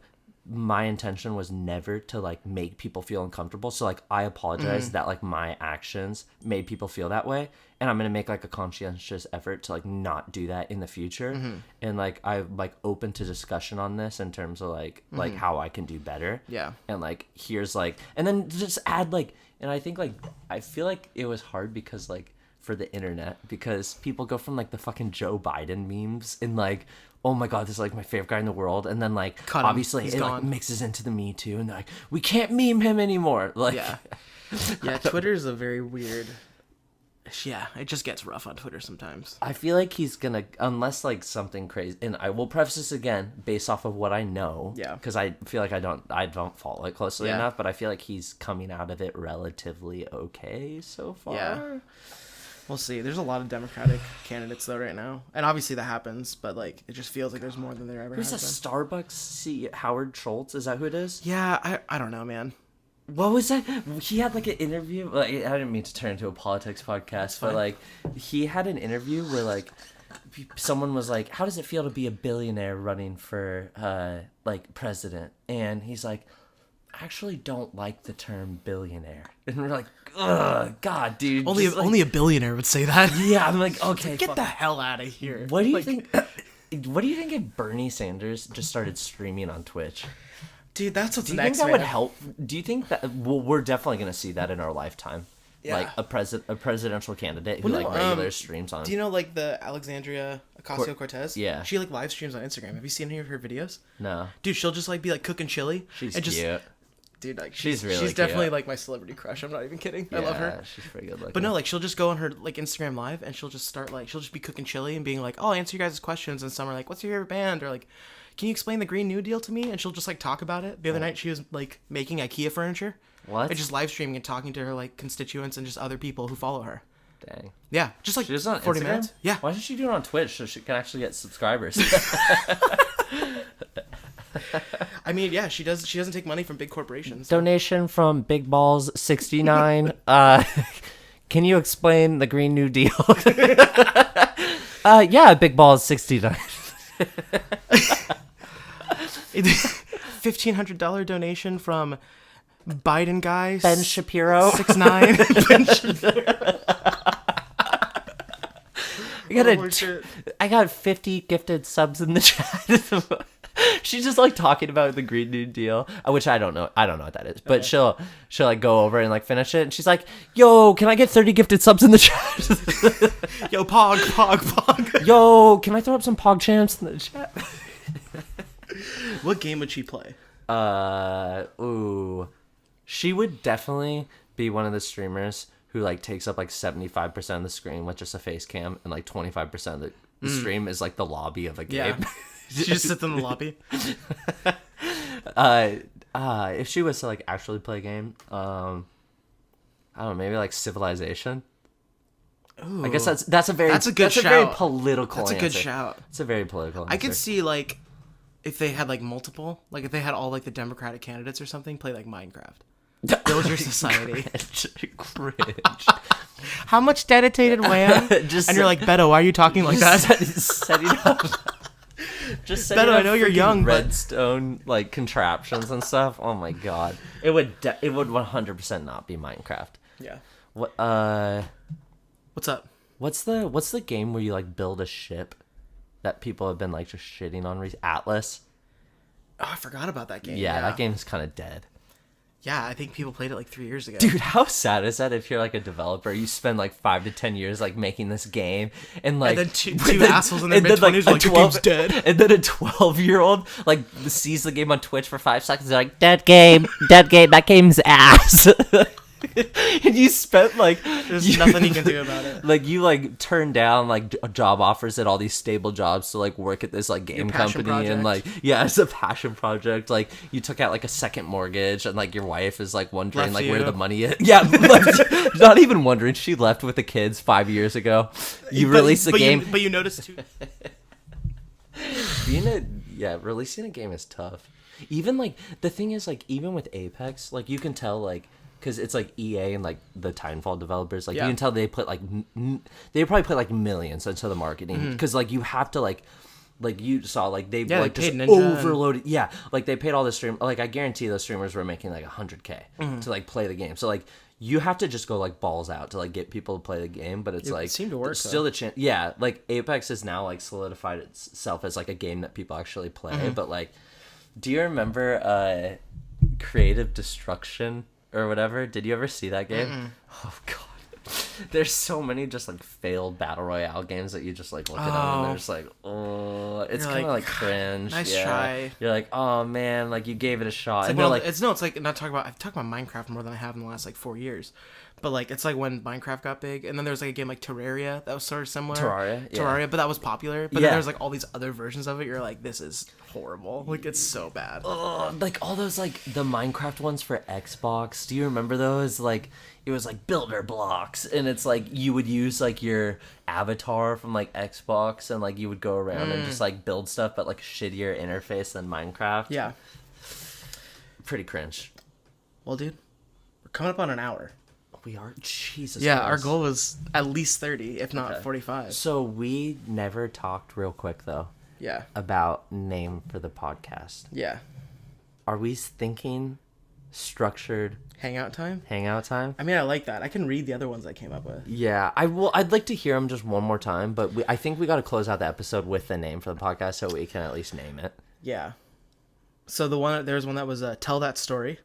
my intention was never to like make people feel uncomfortable. So like I apologize that like my actions made people feel that way. And I'm going to make like a conscientious effort to like not do that in the future. And like I'm like open to discussion on this in terms of like how I can do better. Yeah. And like here's like and then just add like and I think like I feel like it was hard because like for the internet because people go from like the fucking Joe Biden memes and like oh my god this is like my favorite guy in the world and then like Cut him. obviously He's it like gone. mixes into the Me Too and they're like we can't meme him anymore like Yeah, Twitter's a very weird. Yeah, it just gets rough on Twitter sometimes. I feel like he's gonna unless like something crazy and I will preface this again based off of what I know because I feel like I don't follow it closely enough but I feel like he's coming out of it relatively okay so far. Yeah. We'll see. There's a lot of Democratic candidates though right now, and obviously that happens. But like, it just feels like there's more than there ever Who's has that been. Starbucks CEO? Howard Schultz? Is that who it is? Yeah, I don't know, man. What was that? He had like an interview. Like, I didn't mean to turn into a politics podcast, but like he had an interview where like someone was like, "How does it feel to be a billionaire running for like president?" And he's like, "I actually don't like the term billionaire." And we're like, "Ugh, God, dude." Only a billionaire would say that. Yeah, I'm like, okay, Get the hell out of here. What do you think? What do you think if Bernie Sanders just started streaming on Twitch? Dude, that's what's Do you next, think that man. would help? Do you think that we're definitely going to see that in our lifetime? Yeah. Like a presidential candidate who Well, no, like regular streams on. Do you know like the Alexandria Ocasio-Cortez? Yeah. She like live streams on Instagram. Have you seen any of her videos? No, Dude, she'll just like be like cooking chili. she's and just, cute. Dude, like She's really she's definitely cute. like my celebrity crush. I'm not even kidding. I Yeah, love her. she's pretty good looking. But no, like she'll just go on her like Instagram live and she'll just start like she'll just be cooking chili and being like, "Oh, I'll answer you guys' questions." And some are like, "What's your favorite band?" Or like, "Can you explain the Green New Deal to me?" And she'll just like talk about it. The other night she was like making IKEA furniture. What? And just live streaming and talking to her like constituents and just other people who follow her. Dang. Yeah, just like She does it on 40 Instagram? minutes. Yeah. Why doesn't she do it on Twitch so she can actually get subscribers? I mean, yeah, she does. She doesn't take money from big corporations. Donation from Big Balls 69. Can you explain the Green New Deal? Yeah, Big Balls 69. $1,500 donation from Biden guy Ben Shapiro. 6'9". Ben Shapiro. I got 50 gifted subs in the chat. She's just like talking about the Green New Deal, which I don't know what that is. But she'll like go over and like finish it, and she's like, "Yo, can I get 30 gifted subs in the chat?" Yo, Pog. Yo, can I throw up some Pog champs in the chat? What game would she play? She would definitely be one of the streamers who like takes up like 75% of the screen with just a face cam, and like 25% of the stream is like the lobby of a game. Yeah. She just sits in the lobby. If she was to like actually play a game, I don't know, maybe like Civilization. Ooh, I guess that's a very shout. a very political That's a answer. good shout. It's a very political answer. I could see like if they had like multiple, like if they had all like the Democratic candidates or something, play like Minecraft. Build your society. Cringe. How much dedicated wham? Just and you're like, Beto, why are you talking like that? Setting up. Just setting Beto, up I know you're freaking young, but- redstone like contraptions and stuff. Oh my god, it would 100% not be Minecraft. Yeah. What What's up? What's the game where you like build a ship that people have been like just shitting on? Atlas. Oh, I forgot about that game. Yeah, that game's kind of dead. Yeah, I think people played it like 3 years ago. Dude, how sad is that if you're like a developer, you spend like 5 to 10 years like making this game, and like and then two assholes in their mid-20s are like, the game's dead. And then a 12-year-old like sees the game on Twitch for 5 seconds, they're like, dead game, that game's ass. And you spent like there's nothing you can do about it. Like you like turned down like job offers at all these stable jobs to like work at this like game company project. And like it's a passion project. Like you took out like a second mortgage, and like your wife is like wondering Left like you. where the money is. Yeah, not even wondering. She left with the kids 5 years ago. You released the game, but you noticed too. releasing a game is tough. Even like the thing is like even with Apex, like you can tell like. Because it's like EA and like the Titanfall developers, like you can tell they put like they probably put like millions into the marketing, because like you have to like you saw like they like they just paid Ninja overloaded. Yeah, like they paid all the stream. Like I guarantee those streamers were making like $100K to like play the game. So like you have to just go like balls out to like get people to play the game. But it's like it seemed to work. Still the chance. Yeah, like Apex has now like solidified itself as like a game that people actually play. But like, do you remember Creative Destruction? Or whatever. Did you ever see that game? Oh god, there's so many just like failed battle royale games that you just like look at them and they're just like, oh, it's kind of like cringe. Nice try. You're like, oh man, like you gave it a shot. It's And like, they're like, it's like not talking about. I've talked about Minecraft more than I have in the last like 4 years. But like it's like when Minecraft got big, and then there was like a game like Terraria that was sort of similar. Terraria, but that was popular. But then there's like all these other versions of it. You're like, this is horrible. Like it's so bad. like all those like the Minecraft ones for Xbox. Do you remember those? Like it was like builder blocks, and it's like you would use like your avatar from like Xbox, and like you would go around and just like build stuff, but like a shittier interface than Minecraft. Yeah. Pretty cringe. Well, dude, we're coming up on an hour. We are Jesus. Yeah, Christ. our goal was at least 30, if not 45. So we never talked real quick though Yeah. about name for the podcast. Yeah. Are we thinking structured Hangout time? hangout time? I mean, I like that. I can read the other ones I came up with. Yeah, I will. I'd like to hear them just one more time, but I think we got to close out the episode with the name for the podcast so we can at least name it. Yeah. So there's one that was Tell That Story,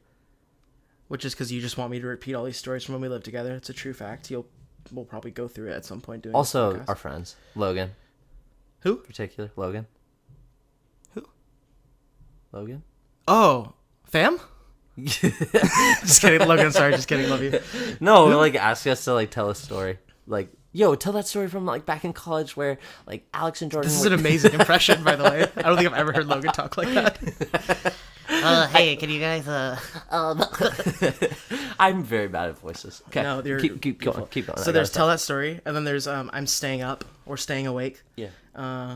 which is because you just want me to repeat all these stories from when we lived together. It's a true fact. We'll probably go through it at some point. Also, our friends. Logan. Who? In particular. Logan. Who? Logan? Oh, fam? Just kidding, Logan. Sorry, just kidding. Love you. No, like ask us to like tell a story. Like, yo, tell that story from like back in college where like Alex and Jordan. This is an amazing impression, by the way. I don't think I've ever heard Logan talk like that. Hey, can you guys I'm very bad at voices. Okay, No, you're keep going. beautiful. Keep going. So there's tell that story, and then there's I'm staying up or staying awake. Yeah.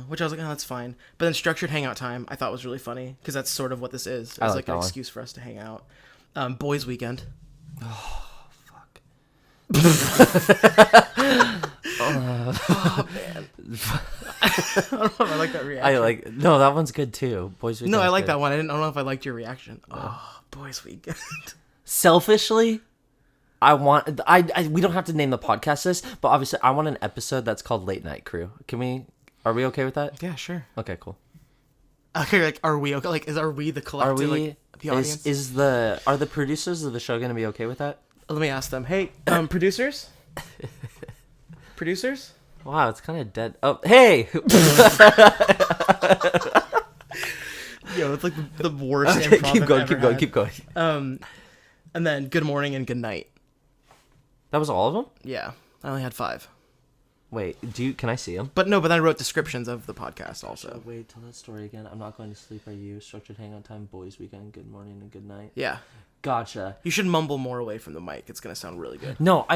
Which I was like, oh, that's fine. But then structured hangout time, I thought was really funny because that's sort of what this is. It's like that an one. excuse for us to hang out. Boys' weekend. Fuck. Oh man. I don't know if I like that reaction. No, that one's good too. Boys Weekend. No, I like that one. I don't know if I liked your reaction. Oh, boys' weekend. Selfishly, I want we don't have to name the podcast this, but obviously I want an episode that's called Late Night Crew. Are we okay with that? Yeah, sure. Okay, cool. Okay, like, are we okay? Like, are we the collective? Like, the audience? Are the producers of the show gonna be okay with that? Let me ask them. Hey, producers. Producers. Wow, it's kind of dead. Oh, hey. Yo, it's like the worst Okay, improv keep I've going, ever keep going, had. keep going. And then good morning and good night. That was all of them? Yeah, I only had 5. Wait, can I see them? But then I wrote descriptions of the podcast also. Wait, tell that story again. I'm not going to sleep. Are you? Structured hangout time, boys weekend, good morning and good night. Yeah. Gotcha. You should mumble more away from the mic. It's gonna sound really good. No,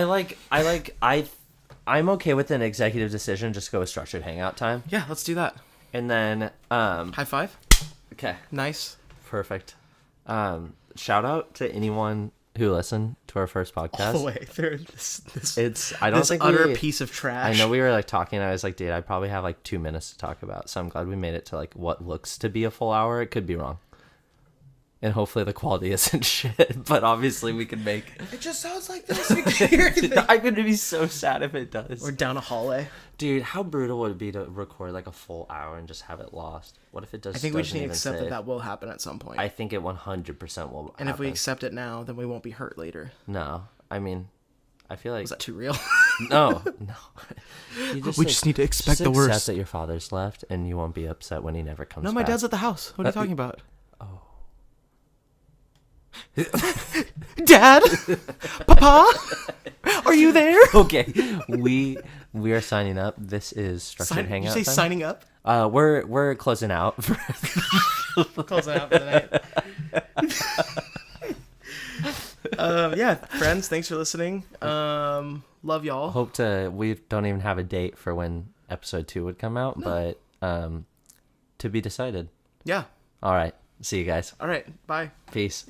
I'm okay with an executive decision. Just go with structured hangout time. Yeah, let's do that. And then, High five. okay, Nice. perfect. Shout out to anyone who listened to our first podcast. All the way through this I don't think utter piece of trash. I know we were like talking. I was like, dude, I probably have like 2 minutes to talk about. So I'm glad we made it to like what looks to be a full hour. It could be wrong. And hopefully the quality isn't shit, but obviously we can make. It just sounds like this. You can hear anything. I'm gonna be so sad if it does. We're down a hallway. Dude, how brutal would it be to record like a full hour and just have it lost? What if it does? I think we just need to accept that will happen at some point. I think it 100% will. And if we accept it now, then we won't be hurt later. No, I mean, I feel like Is that too real? no. You We just need to expect the worst. Accept that your father's left, and you won't be upset when he never comes. No, my back. dad's at the house. What are you talking about? Oh. Dad? Papa? Are you there? Okay, we are signing up. This is structured hangout. Did you say time. signing up? We're closing out. Closing out for the night. Yeah, friends, thanks for listening. Love y'all. We don't even have a date for when episode 2 would come out, but to be decided. Yeah. All right. See you guys. All right. Bye. Peace.